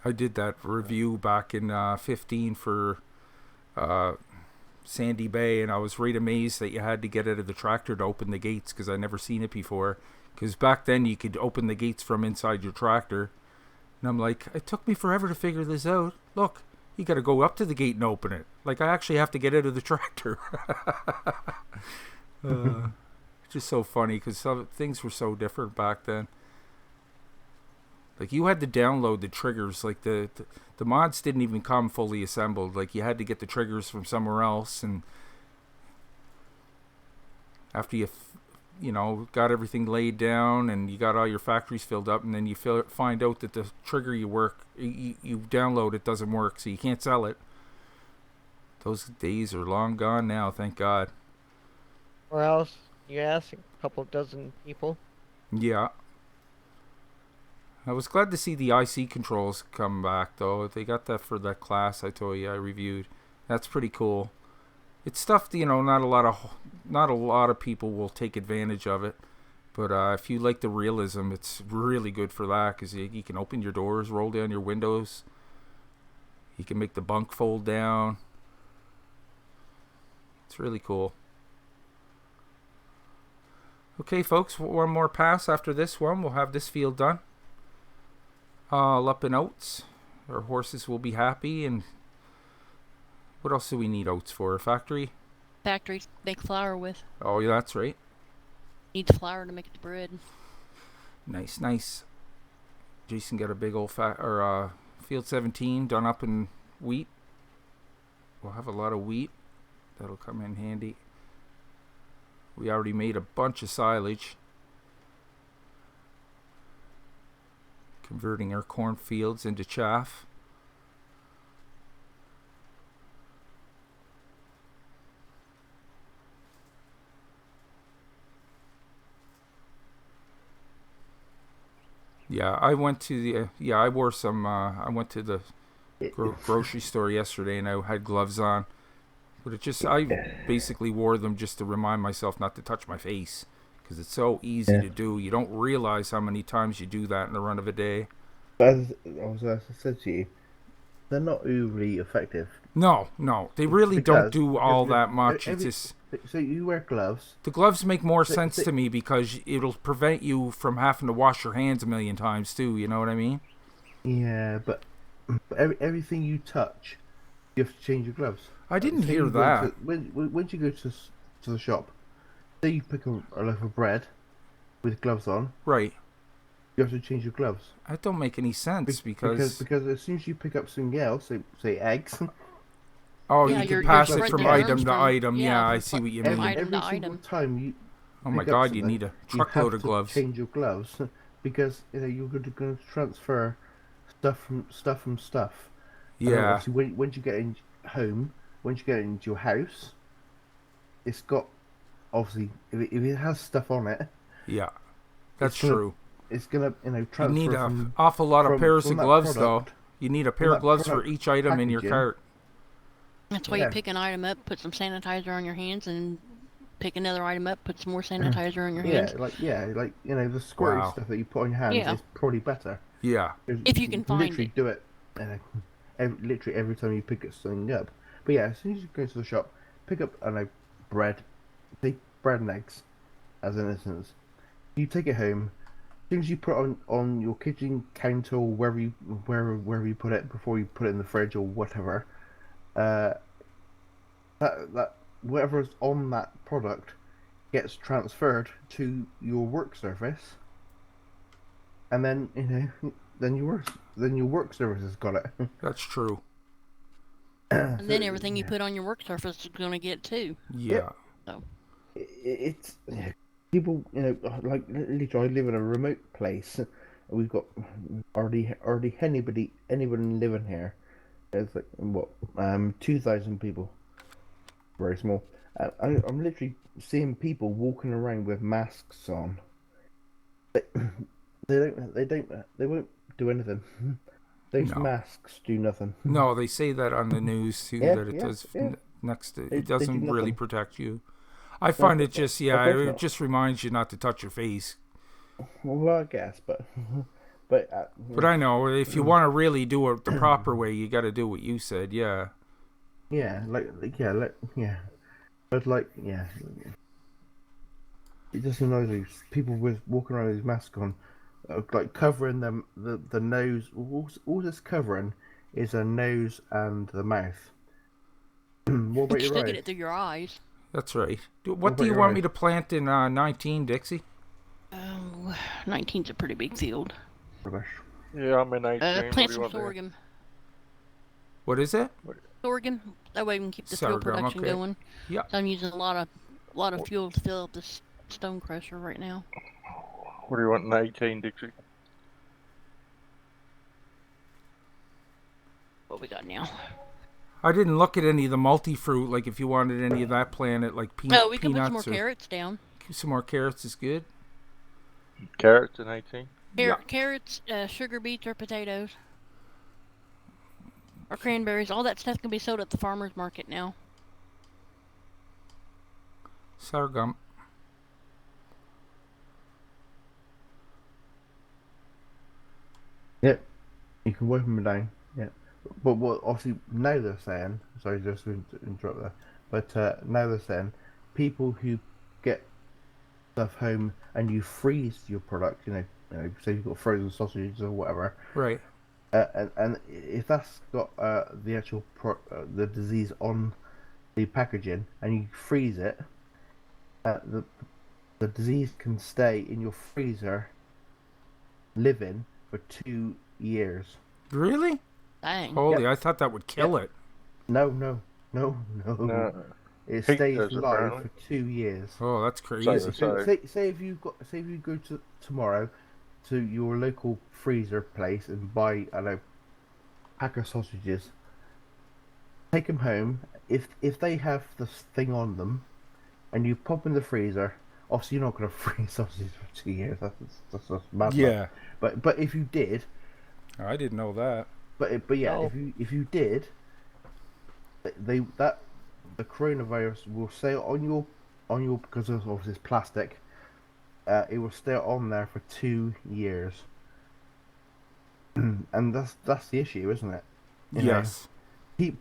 Speaker 1: I did that review back in 15 for Sandy Bay, and I was right amazed that you had to get out of the tractor to open the gates, because I never seen it before. Because back then you could open the gates from inside your tractor. And I'm like, it took me forever to figure this out. Look, you got to go up to the gate and open it. Like, I actually have to get out of the tractor. Just so funny, because things were so different back then. Like, you had to download the triggers. Like, the mods didn't even come fully assembled. Like, you had to get the triggers from somewhere else, and after you know, got everything laid down and you got all your factories filled up, and then you find out that the trigger you download it doesn't work, so you can't sell it. Those days are long gone now, thank God.
Speaker 4: Or else you ask a couple dozen people.
Speaker 1: Yeah. I was glad to see the IC controls come back, though. They got that for that class I told you I reviewed. That's pretty cool. It's stuff, you know, not a lot of people will take advantage of it. But if you like the realism, it's really good for that, because you can open your doors, roll down your windows. You can make the bunk fold down. It's really cool. Okay, folks, one more pass after this one. We'll have this field done. All up in oats. Our horses will be happy. And what else do we need oats for? A factory?
Speaker 2: Factories make flour with.
Speaker 1: Oh, yeah, that's right.
Speaker 2: Needs flour to make the bread.
Speaker 1: Nice, nice. Jason got a big old field 17 done up in wheat. We'll have a lot of wheat. That'll come in handy. We already made a bunch of silage. Converting our cornfields into chaff. Yeah, I went to the I wore some I went to the grocery store yesterday and I had gloves on. But I basically wore them just to remind myself not to touch my face, because it's so easy to do. You don't realize how many times you do that in the run of a day.
Speaker 6: As I said to you, they're not overly effective.
Speaker 1: No, they really don't do all
Speaker 6: because
Speaker 1: that much. It's just,
Speaker 6: so you wear gloves.
Speaker 1: the gloves make more sense to me, because it'll prevent you from having to wash your hands a million times too. You know what I mean?
Speaker 6: Yeah, but everything you touch, you have to change your gloves.
Speaker 1: I didn't
Speaker 6: So
Speaker 1: hear
Speaker 6: you go
Speaker 1: that.
Speaker 6: when you go to the shop, say you pick a loaf of bread with gloves on,
Speaker 1: Right.
Speaker 6: you have to change your gloves.
Speaker 1: That don't make any sense, because
Speaker 6: as soon as you pick up something else, say eggs.
Speaker 1: oh,
Speaker 2: Yeah,
Speaker 1: you can
Speaker 2: you're
Speaker 1: pass it
Speaker 2: spreading
Speaker 1: from
Speaker 2: your
Speaker 1: item
Speaker 2: arms
Speaker 1: to
Speaker 2: from-
Speaker 1: item.
Speaker 2: yeah,
Speaker 1: Yeah, I
Speaker 2: from
Speaker 1: see what you
Speaker 2: from
Speaker 1: mean.
Speaker 2: item
Speaker 6: Every
Speaker 2: to
Speaker 6: single
Speaker 2: item.
Speaker 6: time you
Speaker 1: Oh my
Speaker 6: pick up
Speaker 1: God, you
Speaker 6: something,
Speaker 1: need a
Speaker 6: you
Speaker 1: truckload
Speaker 6: have
Speaker 1: of
Speaker 6: to
Speaker 1: gloves.
Speaker 6: change your gloves because you're going to transfer stuff from stuff. And then
Speaker 1: Yeah,
Speaker 6: obviously, when you get in home, once you get into your house, it's got obviously if it has stuff on it,
Speaker 1: yeah, that's
Speaker 6: it's gonna-
Speaker 1: true.
Speaker 6: it's gonna
Speaker 1: You
Speaker 6: transfer
Speaker 1: need an
Speaker 6: from
Speaker 1: awful lot of pairs of
Speaker 6: that
Speaker 1: gloves,
Speaker 6: product,
Speaker 1: though. You need a
Speaker 6: from
Speaker 1: pair of
Speaker 6: that
Speaker 1: gloves for
Speaker 6: product
Speaker 1: each item in your
Speaker 6: packaging.
Speaker 1: cart.
Speaker 2: That's why
Speaker 6: Yeah.
Speaker 2: you pick an item up, put some sanitizer on your hands, and pick another item up, put some more sanitizer on your hands.
Speaker 6: The squirty
Speaker 1: Wow.
Speaker 6: stuff that you put on your hands
Speaker 2: Yeah.
Speaker 6: is probably better.
Speaker 1: Yeah,
Speaker 2: If you can find
Speaker 6: literally
Speaker 2: it.
Speaker 6: do it, literally every time you pick something up. But yeah, as soon as you go to the shop, pick up bread, take bread and eggs, as an instance. You take it home. As soon as you put it on your kitchen counter or wherever you put it before you put it in the fridge or whatever, that whatever's on that product gets transferred to your work surface, and then then your work surface has got it.
Speaker 1: that's true.
Speaker 2: And then everything you put on your work surface is going to get too.
Speaker 1: Yeah,
Speaker 6: It's people, like literally, I live in a remote place. We've got already anyone living here. It's like 2,000 people. Very small. I'm literally seeing people walking around with masks on. They won't do anything. Those
Speaker 1: No.
Speaker 6: masks do nothing.
Speaker 1: no, they say that on the news too,
Speaker 6: Yeah,
Speaker 1: that it
Speaker 6: yeah,
Speaker 1: does.
Speaker 6: yeah.
Speaker 1: It
Speaker 6: They
Speaker 1: doesn't
Speaker 6: do
Speaker 1: really
Speaker 6: nothing.
Speaker 1: protect you. I find it just,
Speaker 6: of course
Speaker 1: it
Speaker 6: not.
Speaker 1: just reminds you not to touch your face.
Speaker 6: Well, I guess, but
Speaker 1: But I know, if you want to really do it the proper way, you got to do what you said. Yeah,
Speaker 6: yeah, but it just annoys me. People with walking around with his mask on, like covering them the nose. All this covering is a nose and the mouth. What about
Speaker 2: But you
Speaker 6: your
Speaker 2: still get
Speaker 6: eyes?
Speaker 2: it through your eyes.
Speaker 1: that's right. What
Speaker 6: about
Speaker 1: do you
Speaker 6: your
Speaker 1: want
Speaker 6: eyes?
Speaker 1: me to plant in 19, Dixie?
Speaker 2: 19's a pretty big field.
Speaker 6: Rubbish.
Speaker 3: Yeah, I'm in 18. What
Speaker 2: Plant
Speaker 3: do you
Speaker 2: some
Speaker 3: want there?
Speaker 2: sorghum.
Speaker 1: What is it?
Speaker 2: Sorghum. That way we can keep the fuel
Speaker 1: Sorghum,
Speaker 2: production
Speaker 1: okay.
Speaker 2: going.
Speaker 1: Yeah.
Speaker 2: So I'm using a lot of fuel to fill up this stone crusher right now.
Speaker 3: What do you want in 18, Dixie?
Speaker 2: What we got now?
Speaker 1: I didn't look at any of the multi-fruit, like if you wanted any of that planted, like
Speaker 2: Oh, we can put some more
Speaker 1: peanuts or
Speaker 2: carrots down.
Speaker 1: some more carrots is good.
Speaker 3: Carrots in 18?
Speaker 1: Yeah.
Speaker 2: Carrots, sugar beets, or potatoes. Or cranberries. All that stuff can be sold at the farmer's market now.
Speaker 1: Sorghum.
Speaker 6: Yep. You can wipe them down. Yeah. But what obviously now they're saying, sorry, just to interrupt there, but now they're saying people who get stuff home and you freeze your product, say you've got frozen sausages or whatever,
Speaker 1: Right.
Speaker 6: and if that's got the actual the disease on the packaging and you freeze it, the disease can stay in your freezer living for 2 years.
Speaker 1: Really?
Speaker 2: Dang.
Speaker 1: Holy, I thought that would kill it.
Speaker 6: No.
Speaker 3: No.
Speaker 6: It
Speaker 3: Heat
Speaker 6: stays
Speaker 3: does,
Speaker 6: live
Speaker 3: apparently.
Speaker 6: for 2 years.
Speaker 1: Oh, that's
Speaker 3: So,
Speaker 1: crazy.
Speaker 6: Say if you go to tomorrow to your local freezer place and buy, I don't know, pack of sausages. Take them home. If they have this thing on them, and you pop in the freezer, obviously you're not going to freeze sausages for 2 years. That's mad.
Speaker 1: Yeah.
Speaker 6: But if you did,
Speaker 1: I didn't know that.
Speaker 6: but yeah,
Speaker 4: No.
Speaker 6: if you did, the coronavirus will stay on your because of obviously it's plastic. It will stay on there for 2 years, and that's the issue, isn't it? You know,
Speaker 1: Yes.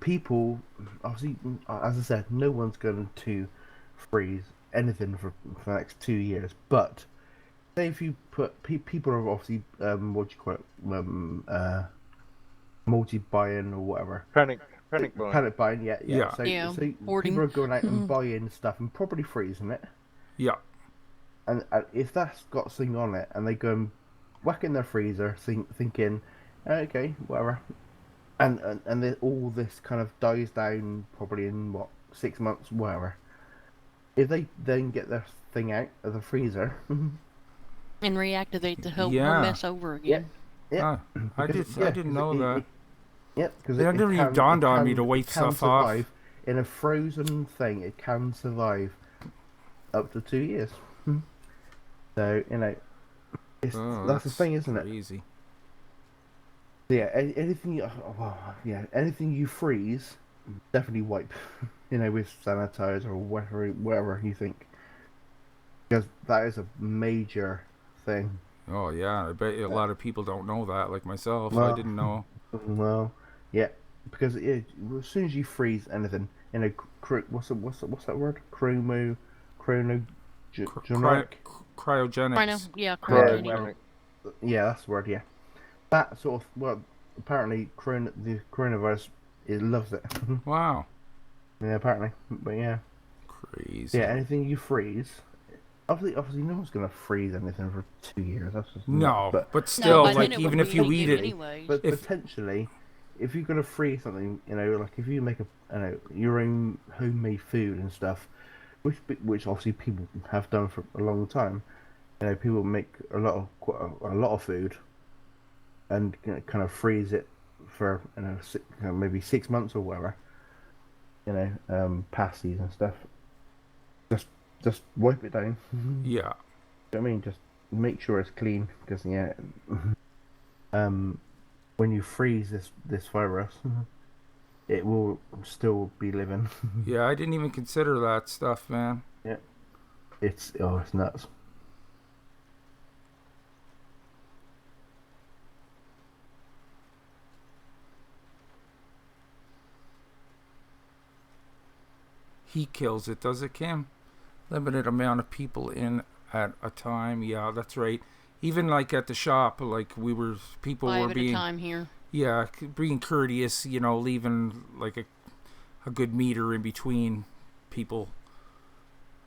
Speaker 6: people obviously, as I said, no one's going to freeze anything for the next 2 years. But say if you put people are obviously what do you call it, multi-buying or whatever.
Speaker 3: Panic buying.
Speaker 6: Panic buying, yeah.
Speaker 1: Yeah.
Speaker 6: So,
Speaker 2: Yeah,
Speaker 6: so
Speaker 2: hoarding.
Speaker 6: people are going out and buying stuff and probably freezing it.
Speaker 1: Yeah.
Speaker 6: And if that's got something on it, and they go and whack in their freezer, thinking, okay, whatever, and all this kind of dies down probably in 6 months, whatever. If they then get their thing out of the freezer,
Speaker 2: And reactivate the whole
Speaker 1: Yeah.
Speaker 2: mess over again.
Speaker 6: yeah,
Speaker 1: I
Speaker 6: because,
Speaker 1: didn't know that.
Speaker 6: Yeah, because
Speaker 1: It never even dawned on me to wait stuff off.
Speaker 6: survive in a frozen thing. It can survive up to 2 years. So that's the thing, isn't it?
Speaker 1: Crazy.
Speaker 6: Yeah, anything. Anything you freeze, definitely wipe. With sanitizer or whatever you think, because that is a major thing.
Speaker 1: Oh yeah, I bet a lot of people don't know that, like myself. I
Speaker 6: Well,
Speaker 1: didn't know.
Speaker 6: Well, yeah, because as soon as you freeze anything, what's that word? Chronogenic.
Speaker 1: Cryogenics.
Speaker 2: Yeah,
Speaker 6: Yeah,
Speaker 2: cryogenic.
Speaker 6: well, yeah, that's the word. Yeah, that sort of. Apparently, the coronavirus, it loves it.
Speaker 1: Wow.
Speaker 6: Yeah, apparently, but yeah,
Speaker 1: Crazy.
Speaker 6: yeah. Anything you freeze, obviously, no one's gonna freeze anything for 2 years. That's just
Speaker 1: No,
Speaker 6: nuts.
Speaker 1: but still,
Speaker 2: by then
Speaker 1: like
Speaker 2: it
Speaker 1: even
Speaker 2: would
Speaker 1: if you
Speaker 2: be
Speaker 1: eat
Speaker 2: good
Speaker 1: it,
Speaker 2: anyways.
Speaker 6: But
Speaker 1: if-
Speaker 6: potentially, if you're gonna freeze something, like if you make your own homemade food and stuff, which obviously people have done for a long time. People make a lot of food, and kind of freeze it for maybe 6 months or whatever. Pasties and stuff. Just wipe it down.
Speaker 1: yeah.
Speaker 6: You know what I mean, just make sure it's clean, because when you freeze this virus, it will still be living.
Speaker 1: Yeah, I didn't even consider that stuff, man.
Speaker 6: It's nuts.
Speaker 1: Heat kills it, does it, Kim? Limited amount of people in at a time. Yeah, that's right. Even like at the shop, like people
Speaker 2: 5
Speaker 1: were
Speaker 2: at
Speaker 1: being,
Speaker 2: a time here.
Speaker 1: yeah, being courteous. Leaving like a good meter in between people.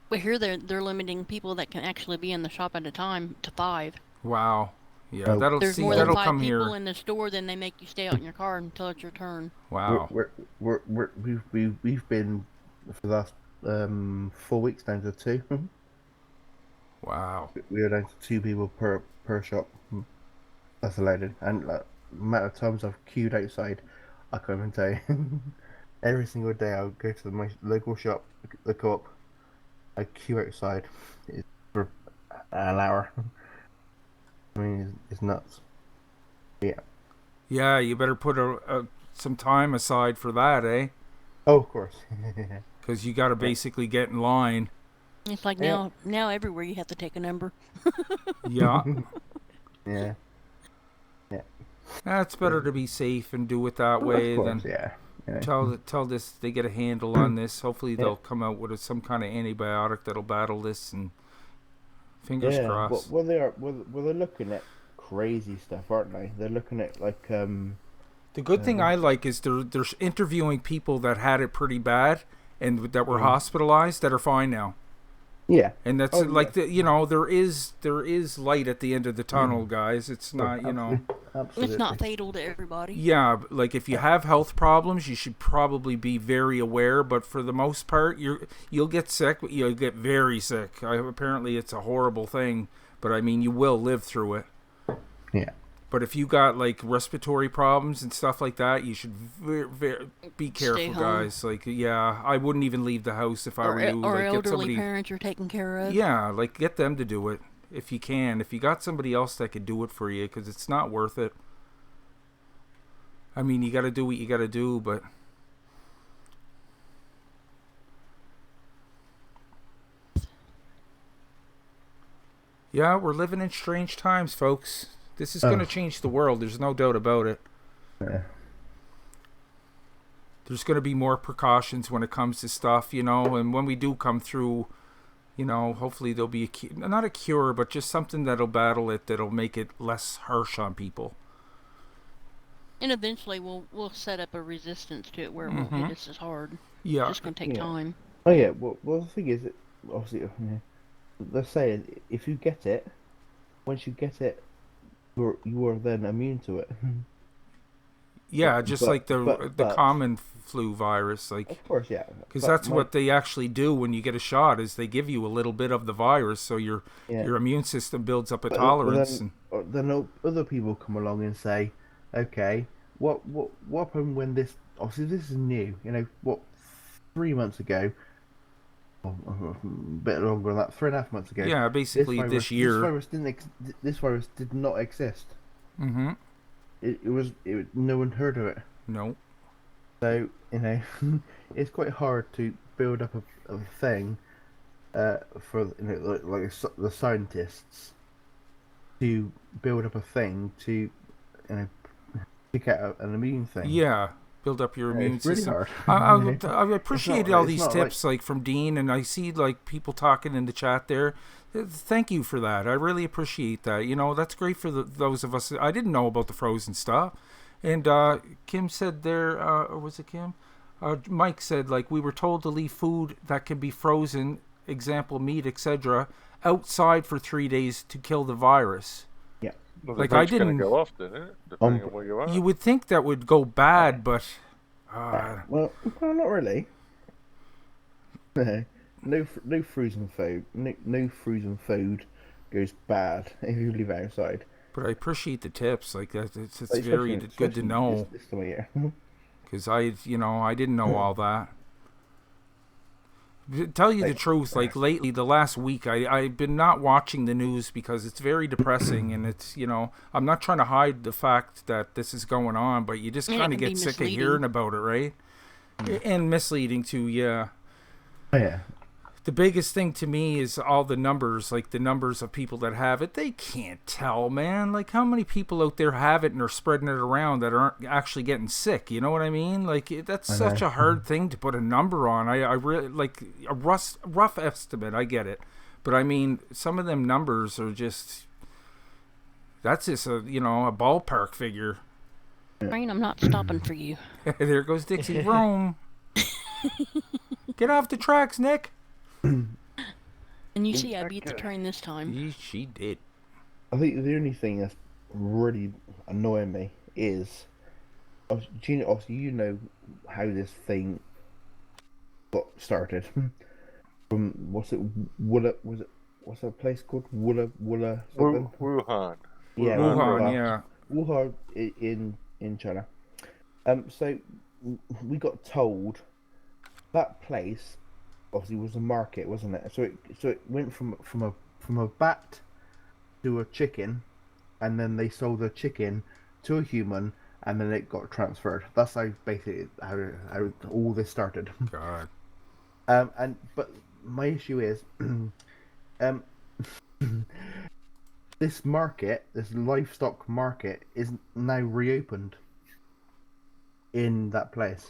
Speaker 2: But here they're limiting people that can actually be in the shop at a time to 5.
Speaker 1: Wow. Yeah,
Speaker 6: Oh.
Speaker 1: that'll
Speaker 2: There's
Speaker 1: see.
Speaker 2: more than
Speaker 1: That'll
Speaker 2: 5
Speaker 1: come
Speaker 2: people
Speaker 1: here.
Speaker 2: in the store, then they make you stay out in your car until it's your turn.
Speaker 1: Wow.
Speaker 6: We've been for the last 4 weeks down to two.
Speaker 1: Wow.
Speaker 6: We are down to 2 people per shop. That's allowed. And the amount of times I've queued outside, I can't even tell you. Every single day I'll go to my local shop, the co-op. I queue outside for an hour. I mean, it's nuts. Yeah.
Speaker 1: Yeah, you better put some time aside for that, eh?
Speaker 6: Oh, of course.
Speaker 1: Because you got to basically get in line.
Speaker 2: It's like
Speaker 6: Yeah.
Speaker 2: now everywhere you have to take a number.
Speaker 1: Yeah.
Speaker 6: Yeah.
Speaker 1: That's better to be safe and do it that
Speaker 6: Of
Speaker 1: way
Speaker 6: course,
Speaker 1: than
Speaker 6: yeah.
Speaker 1: tell this they get a handle on this. Hopefully
Speaker 6: Yeah.
Speaker 1: they'll come out with some kind of antibiotic that'll battle this, and fingers
Speaker 6: Yeah.
Speaker 1: crossed.
Speaker 6: Well, they are. Well, they're looking at crazy stuff, aren't they? They're looking at like
Speaker 1: The good thing I like is they're interviewing people that had it pretty bad and that were hospitalized that are fine now.
Speaker 6: Yeah.
Speaker 1: And that's like there is light at the end of the tunnel, guys. It's not,
Speaker 6: Absolutely.
Speaker 2: It's not fatal to everybody.
Speaker 1: Yeah, like if you have health problems, you should probably be very aware. But for the most part, you'll get sick. You'll get very sick. Apparently, it's a horrible thing. But I mean, you will live through it.
Speaker 6: Yeah.
Speaker 1: But if you got like respiratory problems and stuff like that, you should be careful,
Speaker 2: home.
Speaker 1: guys. Like, yeah, I wouldn't even leave the house if I were you.
Speaker 2: Or
Speaker 1: Like, get
Speaker 2: elderly
Speaker 1: somebody.
Speaker 2: parents you're taking care of.
Speaker 1: Yeah, like get them to do it if you can. If you got somebody else that could do it for you, because it's not worth it. I mean, you got to do what you got to do, but yeah, we're living in strange times, folks. This is going to change the world. There's no doubt about it.
Speaker 6: Yeah.
Speaker 1: There's going to be more precautions when it comes to stuff, and when we do come through, hopefully there'll be not a cure, but just something that'll battle it, that'll make it less harsh on people.
Speaker 2: And eventually we'll set up a resistance to it where it won't hit us as hard.
Speaker 1: Yeah.
Speaker 2: It's just going to take time.
Speaker 6: Oh yeah. Well, the thing is, obviously, they're saying if you get it, once you get it, you are then immune to it.
Speaker 1: Yeah, just like the
Speaker 6: but-
Speaker 1: common flu virus, like.
Speaker 6: Of course, yeah.
Speaker 1: Because that's what they actually do when you get a shot, is they give you a little bit of the virus, so your immune system builds up a tolerance.
Speaker 6: Then other people come along and say, okay, what happened when this? Obviously, this is new. 3 months ago, a bit longer than that, 3.5 months ago.
Speaker 1: Yeah, basically this year.
Speaker 6: This virus did not exist.
Speaker 1: Mm-hmm.
Speaker 6: No one heard of it.
Speaker 1: No.
Speaker 6: So it's quite hard to build up a thing for like the scientists to build up a thing to pick out an immune thing.
Speaker 1: Yeah, build up your immune
Speaker 6: it's really
Speaker 1: system.
Speaker 6: hard.
Speaker 1: I appreciate all these tips, like from Dean, and I see like people talking in the chat there. Thank you for that. I really appreciate that. That's great for those of us. I didn't know about the frozen stuff. And Kim said there, or was it Kim? Mike said, like, we were told to leave food that can be frozen, example, meat, etc., outside for 3 days to kill the virus.
Speaker 6: Yeah.
Speaker 3: Well,
Speaker 1: Like,
Speaker 3: the
Speaker 1: I
Speaker 3: meat's gonna
Speaker 1: didn't-
Speaker 3: go off, then, isn't it? Depending on where you are.
Speaker 1: You would think that would go bad, but...
Speaker 6: Well, not really. No frozen food. No frozen food goes bad if you leave it outside.
Speaker 1: But I appreciate the tips. Like, it's
Speaker 6: Especially-
Speaker 1: very good to
Speaker 6: especially
Speaker 1: know.
Speaker 6: This time of year.
Speaker 1: Because I didn't know all that. To tell you the truth, like lately, the last week, I've been not watching the news because it's very depressing, and it's, I'm not trying to hide the fact that this is going on, but you just
Speaker 2: And it
Speaker 1: kind of
Speaker 2: can be
Speaker 1: get sick of
Speaker 2: misleading.
Speaker 1: hearing about it, right? And misleading too, yeah.
Speaker 6: Oh, yeah.
Speaker 1: The biggest thing to me is all the numbers, like the numbers of people that have it. They can't tell, man. Like, how many people out there have it and are spreading it around that aren't actually getting sick? You know what I mean? Like, that's such a hard thing to put a number on. I really, like, a rough estimate, I get it. But, I mean, some of them numbers are just, that's just a ballpark figure.
Speaker 2: Train, I'm not stopping for you.
Speaker 1: There goes Dixie Rome. Get off the tracks, Nick.
Speaker 2: And you see I beat the train this time.
Speaker 1: She did.
Speaker 6: I think the only thing that's really annoying me is, obviously you know how this thing got started from what's it Woola was it what's that place called Woola something?
Speaker 3: Wuhan.
Speaker 6: Yeah,
Speaker 3: Wuhan,
Speaker 1: Wuhan,
Speaker 3: Russia.
Speaker 1: yeah.
Speaker 6: Wuhan in China. So we got told that place obviously was a market, wasn't it? So it went from a bat to a chicken, and then they sold the chicken to a human, and then it got transferred. That's how basically how all this started.
Speaker 1: God.
Speaker 6: But my issue is, um, this market, this livestock market, is now reopened in that place.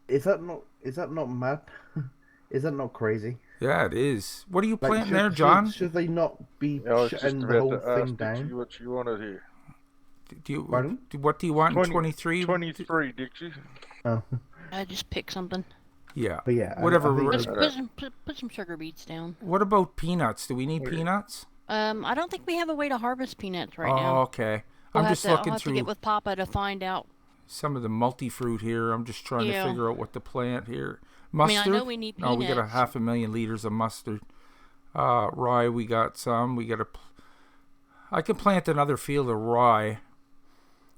Speaker 6: Is that not mad? Is that not crazy?
Speaker 1: Yeah, it is. What are you
Speaker 6: Like,
Speaker 1: planting there,
Speaker 6: should should
Speaker 1: John?
Speaker 6: should they not be
Speaker 3: I was just
Speaker 6: shutting the
Speaker 3: about
Speaker 6: whole
Speaker 3: to ask
Speaker 6: thing
Speaker 3: Dixie
Speaker 6: down?
Speaker 3: what you wanted here.
Speaker 6: Pardon?
Speaker 1: What do you want in
Speaker 3: 20,
Speaker 1: 23?
Speaker 3: 23, Dixie.
Speaker 6: Oh,
Speaker 2: I just pick something.
Speaker 1: Yeah.
Speaker 6: but yeah, I
Speaker 1: Whatever.
Speaker 6: think
Speaker 2: Put,
Speaker 3: Alright.
Speaker 2: put some sugar beets down.
Speaker 1: What about peanuts? Do we need
Speaker 3: Okay.
Speaker 1: peanuts?
Speaker 2: I don't think we have a way to harvest peanuts right
Speaker 1: Oh,
Speaker 2: now.
Speaker 1: okay.
Speaker 2: We'll
Speaker 1: I'm
Speaker 2: have
Speaker 1: just
Speaker 2: to, I'll
Speaker 1: looking
Speaker 2: have to get
Speaker 1: through
Speaker 2: with Papa to find out.
Speaker 1: some of the multi-fruit here. I'm just trying to
Speaker 2: Yeah.
Speaker 1: figure out what to plant here.
Speaker 2: I mean,
Speaker 1: Mustard?
Speaker 2: I know we need
Speaker 1: No, we got
Speaker 2: peanuts.
Speaker 1: 500,000 liters of mustard. Rye, we got some. I can plant another field of rye.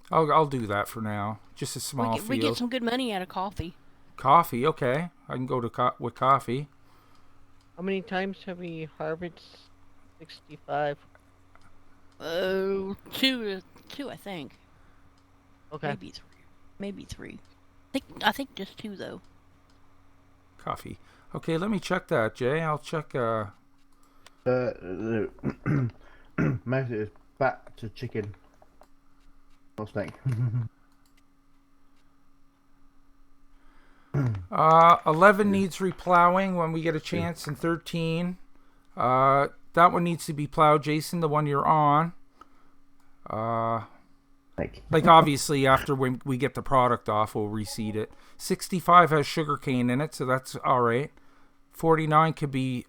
Speaker 1: I'll do that for now. Just a small
Speaker 2: We get
Speaker 1: field.
Speaker 2: some good money out of coffee.
Speaker 1: Coffee, okay. I can go to with coffee.
Speaker 4: How many times have we harvested 65?
Speaker 2: Oh, two, I think.
Speaker 4: Okay.
Speaker 2: Maybe three. Maybe three. I think just two though.
Speaker 1: Coffee. Okay, let me check that, Jay. I'll check.
Speaker 6: Mouse is back to chicken. Not snake.
Speaker 1: 11 needs replowing when we get a chance, and 13. That one needs to be plowed, Jason. The one you're on. Like obviously after when we get the product off, we'll reseed it. 65 has sugarcane in it, so that's all right. 49 could be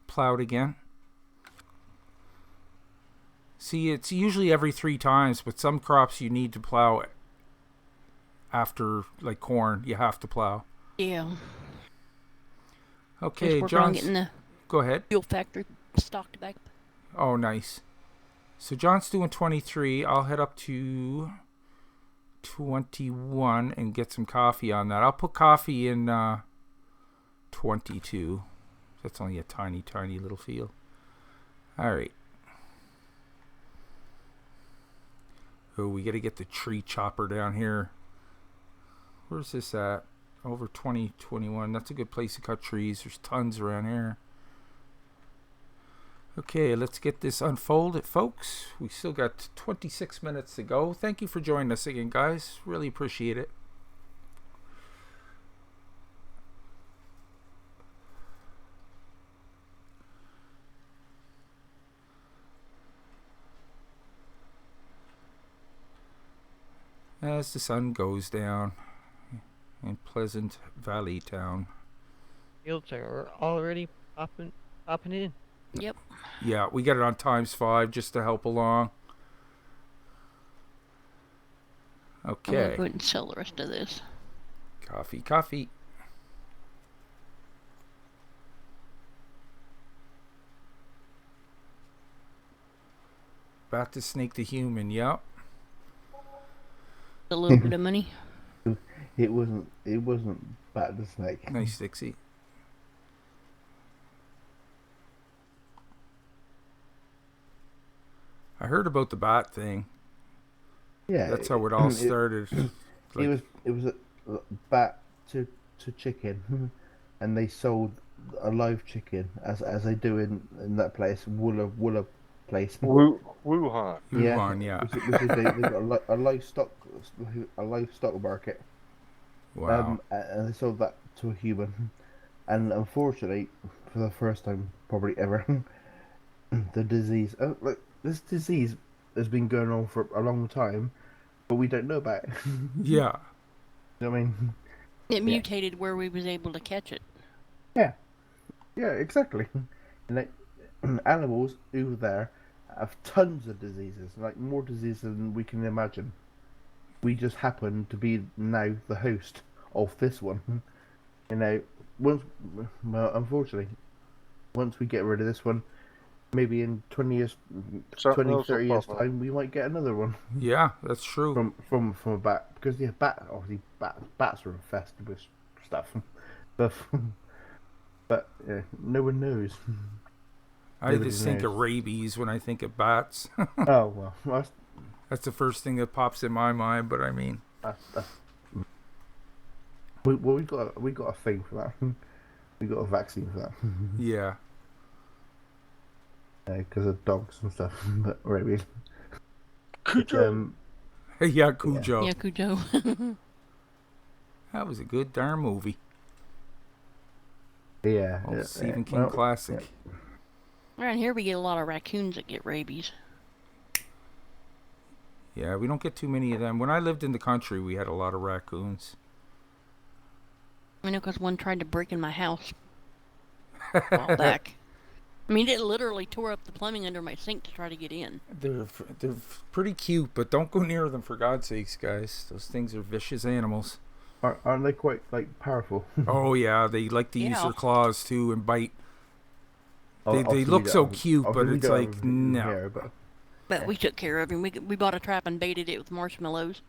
Speaker 1: plowed again. See, it's usually every 3 times, but some crops you need to plow it. After, like corn, you have to plow.
Speaker 2: Yeah.
Speaker 1: Okay,
Speaker 2: Just work on
Speaker 1: John.
Speaker 2: getting the
Speaker 1: Go ahead.
Speaker 2: fuel factory stocked back.
Speaker 1: Oh, nice. So John's doing 23. I'll head up to 21 and get some coffee on that. I'll put coffee in 22. That's only a tiny, tiny little field. All right. Oh, we got to get the tree chopper down here. Where's this at? Over 2021. That's a good place to cut trees. There's tons around here. Okay, let's get this unfolded, folks. We still got 26 minutes to go. Thank you for joining us again, guys. Really appreciate it. As the sun goes down in Pleasant Valley Town.
Speaker 4: Fields are already popping in.
Speaker 2: Yep.
Speaker 1: Yeah, we got it on ×5 just to help along.
Speaker 2: I'm
Speaker 1: Okay.
Speaker 2: gonna go ahead and sell the rest of this.
Speaker 1: Coffee. Bat to snake the human, yep.
Speaker 2: A little bit of money.
Speaker 6: It wasn't bad to snake.
Speaker 1: Nice, Dixie. I heard about the bat thing.
Speaker 6: Yeah,
Speaker 1: That's how it all started.
Speaker 6: It was a bat to chicken, and they sold a live chicken as they do in that place, Woola place.
Speaker 3: Wuhan.
Speaker 1: Wuhan, yeah.
Speaker 6: Which is they got a livestock market.
Speaker 1: Wow.
Speaker 6: And they sold that to a human, and unfortunately, for the first time probably ever, the disease. This disease has been going on for a long time, but we don't know about it.
Speaker 1: Yeah.
Speaker 6: You know what I mean?
Speaker 2: It mutated where we was able to catch it.
Speaker 6: Yeah, exactly. And animals over there have tons of diseases, like more diseases than we can imagine. We just happen to be now the host of this one. You know, once, well, unfortunately, once we get rid of this one, maybe in 20 years,
Speaker 3: Something
Speaker 6: 20,
Speaker 3: else will
Speaker 6: 30 years
Speaker 3: pop up.
Speaker 6: time, we might get another one
Speaker 1: Yeah, that's true.
Speaker 6: from a bat. Because yeah, obviously bats are infested with stuff, but yeah, no one knows.
Speaker 1: I
Speaker 6: Nobody
Speaker 1: just think of
Speaker 6: knows.
Speaker 1: rabies when I think of bats.
Speaker 6: Oh well,
Speaker 1: That's the first thing that pops in my mind. But I mean,
Speaker 6: that's we got a thing for that. We got a vaccine for that.
Speaker 1: yeah.
Speaker 6: Because of dogs and stuff. But rabies.
Speaker 3: Cujo!
Speaker 1: Yeah, Cujo.
Speaker 2: Yeah, Cujo.
Speaker 1: That was a good darn movie.
Speaker 6: Yeah.
Speaker 1: Old Stephen King
Speaker 6: well,
Speaker 1: classic.
Speaker 2: Around here we get a lot of raccoons that get rabies.
Speaker 1: Yeah, we don't get too many of them. When I lived in the country, we had a lot of raccoons.
Speaker 2: I know because one tried to break in my house a while back. I mean, it literally tore up the plumbing under my sink to try to get in.
Speaker 1: They're pretty cute, but don't go near them for God's sakes, guys. Those things are vicious animals.
Speaker 6: Aren't they quite like powerful?
Speaker 1: Oh yeah, they like to use
Speaker 2: Yeah.
Speaker 1: their claws too and bite. They
Speaker 6: Obviously
Speaker 1: look
Speaker 6: we
Speaker 1: so
Speaker 6: don't-
Speaker 1: cute, but
Speaker 6: obviously we
Speaker 1: it's
Speaker 6: don't
Speaker 1: like
Speaker 6: have them
Speaker 1: no.
Speaker 6: here, but
Speaker 2: But we took care of him. We bought a trap and baited it with marshmallows.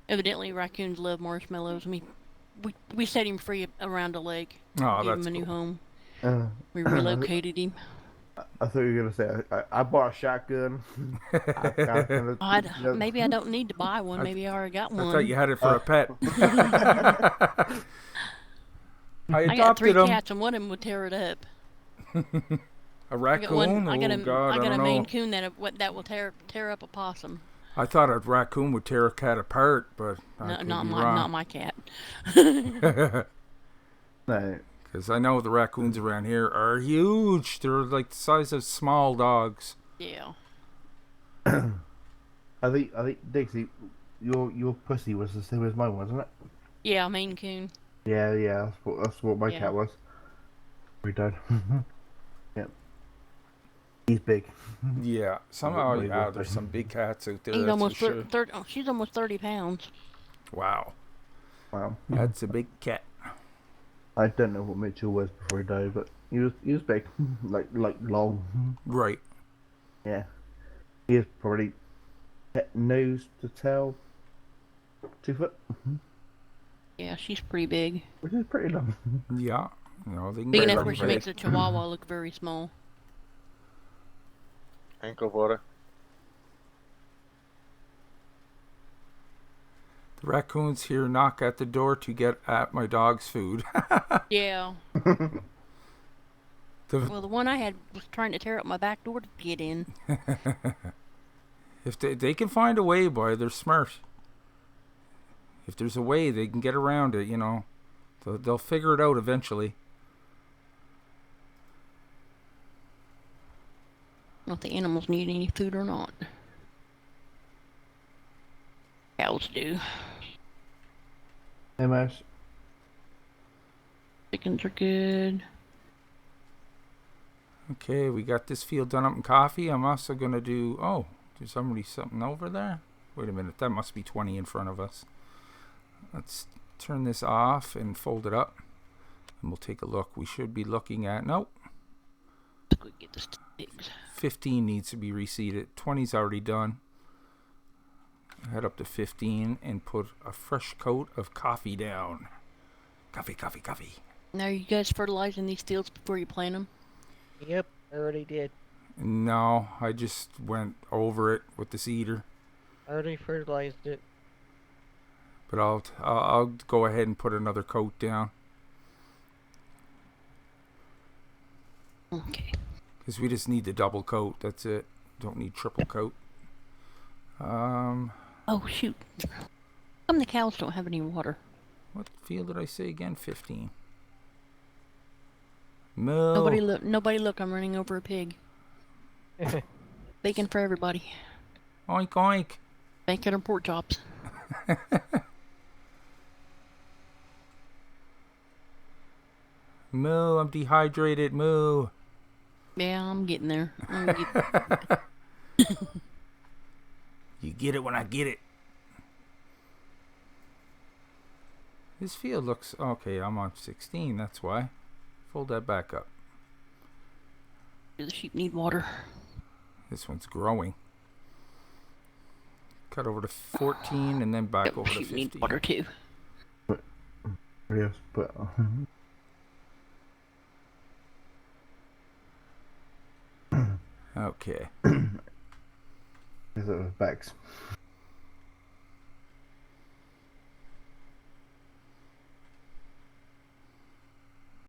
Speaker 2: Evidently, raccoons love marshmallows. And we set him free around a lake.
Speaker 1: Oh,
Speaker 2: Gave
Speaker 1: that's
Speaker 2: him a new
Speaker 1: cool.
Speaker 2: home.
Speaker 6: uh,
Speaker 2: We relocated him.
Speaker 6: I thought you were gonna say I bought a shotgun.
Speaker 2: Maybe I don't need to buy one. Maybe I already got
Speaker 1: I
Speaker 2: one.
Speaker 1: thought you had it for a pet. I
Speaker 2: I got 3
Speaker 1: adopted them.
Speaker 2: cats and one of them would tear it up.
Speaker 1: A
Speaker 2: I
Speaker 1: raccoon?
Speaker 2: got one. I got
Speaker 1: Oh
Speaker 2: a
Speaker 1: God, I
Speaker 2: I got a
Speaker 1: don't
Speaker 2: Maine
Speaker 1: know.
Speaker 2: Coon that will tear up a possum.
Speaker 1: I thought a raccoon would tear a cat apart, but I
Speaker 2: No,
Speaker 1: could
Speaker 2: not
Speaker 1: be
Speaker 2: my
Speaker 1: wrong.
Speaker 2: not my cat.
Speaker 6: No,
Speaker 1: Because I know the raccoons around here are huge. They're like the size of small dogs.
Speaker 2: Yeah.
Speaker 6: I think Dixie, your pussy was the same as mine, wasn't it?
Speaker 2: Yeah, Maine Coon.
Speaker 6: Yeah, that's what my
Speaker 2: Yeah.
Speaker 6: cat was. We died. Yeah, he's big.
Speaker 1: Yeah. Somehow, yeah, there's some big cats out there.
Speaker 2: He's
Speaker 1: That's
Speaker 2: almost
Speaker 1: for sure.
Speaker 2: she's almost 30 pounds.
Speaker 1: Wow.
Speaker 6: Wow.
Speaker 1: That's a big cat.
Speaker 6: I don't know what Mitchell was before he died, but he was big, like long.
Speaker 1: Right.
Speaker 6: Yeah, he is probably nose to tail 2 foot,
Speaker 2: Yeah, she's pretty big.
Speaker 6: which is pretty long.
Speaker 1: Yeah. You know, they can
Speaker 2: Big
Speaker 1: get
Speaker 2: enough
Speaker 1: pretty
Speaker 2: where she
Speaker 1: big.
Speaker 2: makes a Chihuahua look very small.
Speaker 3: Ankle butter.
Speaker 1: The raccoons here knock at the door to get at my dog's food.
Speaker 2: Yeah.
Speaker 1: The-
Speaker 2: Well, the one I had was trying to tear up my back door to get in.
Speaker 1: If they can find a way, boy, they're smart. If there's a way, they can get around it, you know. They'll figure it out eventually.
Speaker 2: I don't know if the animals need any food or not. Cows do.
Speaker 6: Hey, Mouse.
Speaker 2: Chickens are good.
Speaker 1: Okay, we got this field done up in coffee. I'm also going to do... Oh, there's something over there? Wait a minute, that must be 20 in front of us. Let's turn this off and fold it up. And we'll take a look. We should be looking at... Nope.
Speaker 2: Let's go get the sticks.
Speaker 1: 15 needs to be reseeded. 20's already done. Head up to 15 and put a fresh coat of coffee down. Coffee.
Speaker 2: Now, are you guys fertilizing these fields before you plant them?
Speaker 4: Yep, I already did.
Speaker 1: No, I just went over it with the seeder.
Speaker 4: I already fertilized it.
Speaker 1: But I'll go ahead and put another coat down.
Speaker 2: Okay.
Speaker 1: Because we just need the double coat. That's it. Don't need triple coat.
Speaker 2: Oh, shoot. How come the cows don't have any water?
Speaker 1: What field did I say again? 15. Moo.
Speaker 2: Nobody look, I'm running over a pig. Bacon for everybody.
Speaker 1: Oink oink.
Speaker 2: Bacon or pork chops.
Speaker 1: Moo, I'm dehydrated. Moo.
Speaker 2: Yeah, I'm getting there. I'm get-
Speaker 1: You get it when I get it. This field looks okay. I'm on 16. That's why. Fold that back up.
Speaker 2: the sheep need water.
Speaker 1: This one's growing. Cut over to 14 and then back
Speaker 2: Yep,
Speaker 1: over to
Speaker 2: sheep need
Speaker 1: 50.
Speaker 2: water too.
Speaker 6: Yes, but
Speaker 1: Okay.
Speaker 6: is it with backs?